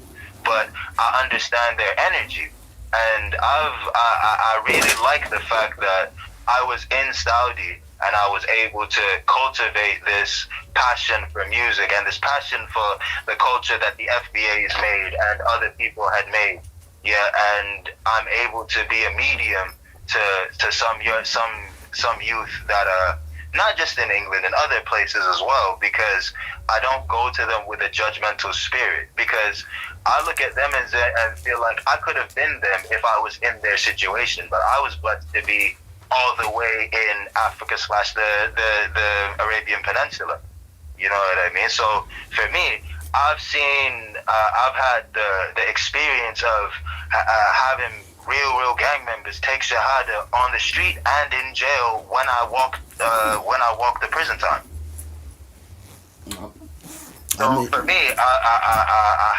but I understand their energy, and I really like the fact that I was in Saudi and I was able to cultivate this passion for music and this passion for the culture that the FBA's made and other people had made. Yeah, and I'm able to be a medium to some youth that are not just in England and other places as well, because I don't go to them with a judgmental spirit, because I look at them and feel like I could have been them if I was in their situation, but I was blessed to be all the way in Africa / the Arabian Peninsula. You know what I mean? So for me, I've had the experience of having real gang members take shahada on the street and in jail when I walk the prison time. So for me, I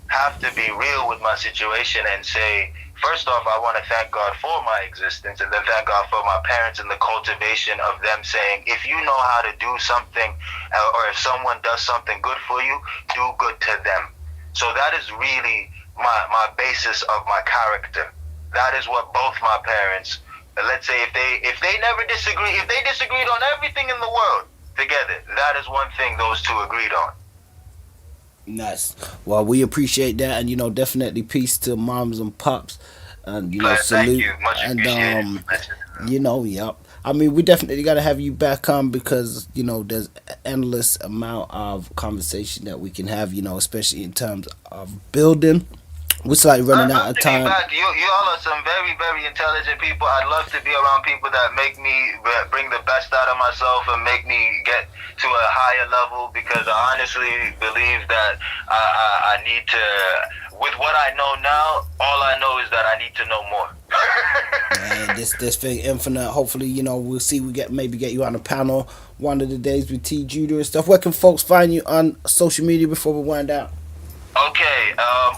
have to be real with my situation and say, first off, I want to thank God for my existence, and then thank God for my parents and the cultivation of them saying, if you know how to do something, or if someone does something good for you, do good to them. So that is really my basis of my character. That is what both my parents, let's say if they never disagree, if they disagreed on everything in the world together, that is one thing those two agreed on. Nice. Well, we appreciate that, and definitely peace to moms and pops, and salute. Thank you. Much appreciated. Yep. I mean, we definitely got to have you back on because, you know, there's endless amount of conversation that we can have, you know, especially in terms of building. We're slightly running I'd out love of to be time. back. You all are some very, very intelligent people. I'd love to be around people that make me bring the best out of myself and make me get to a higher level, because I honestly believe that I need to, with what I know now, all I know is that I need to know more. And this thing infinite. Hopefully, you know, we'll see. We maybe get you on a panel one of the days with T Judah and stuff. Where can folks find you on social media before we wind out? Okay, on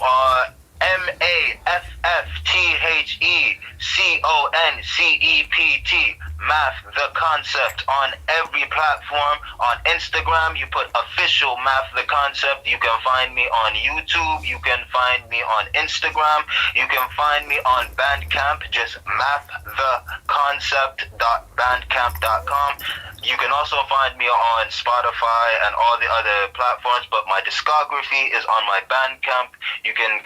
MafftheConcept, Maff the Concept, on every platform. On Instagram, you put official Maff the Concept. You can find me on YouTube. You can find me on Instagram. You can find me on Bandcamp, just mafftheconcept.bandcamp.com. You can also find me on Spotify and all the other platforms, but my discography is on my Bandcamp. You can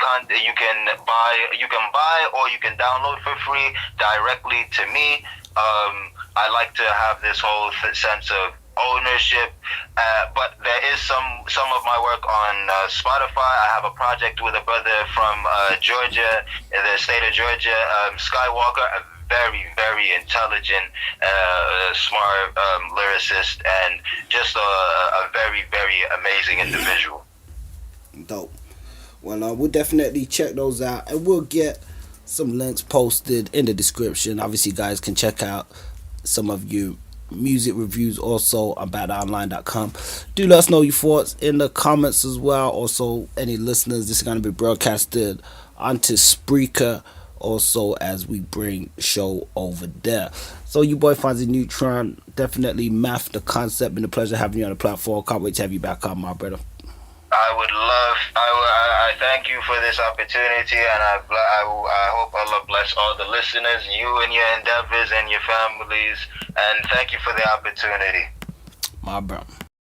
buy or you can download for free directly to me. I like to have this whole sense of ownership, but there is some of my work on Spotify. I have a project with a brother from Georgia, the state of Georgia, Skywalker, a very, very intelligent, smart lyricist, and just a very, very amazing individual. Dope. Well, we'll definitely check those out, and we'll get some links posted in the description. Obviously, guys can check out some of your music reviews also on BoutDatOnline.com. Do let us know your thoughts in the comments as well. Also, any listeners, this is going to be broadcasted onto Spreaker also as we bring show over there. So your boy Fonzi Neutron, definitely Maff the Concept. Been a pleasure having you on the platform. Can't wait to have you back on, my brother. I thank you for this opportunity, and I hope Allah bless all the listeners, you and your endeavors and your families, and thank you for the opportunity. My brother.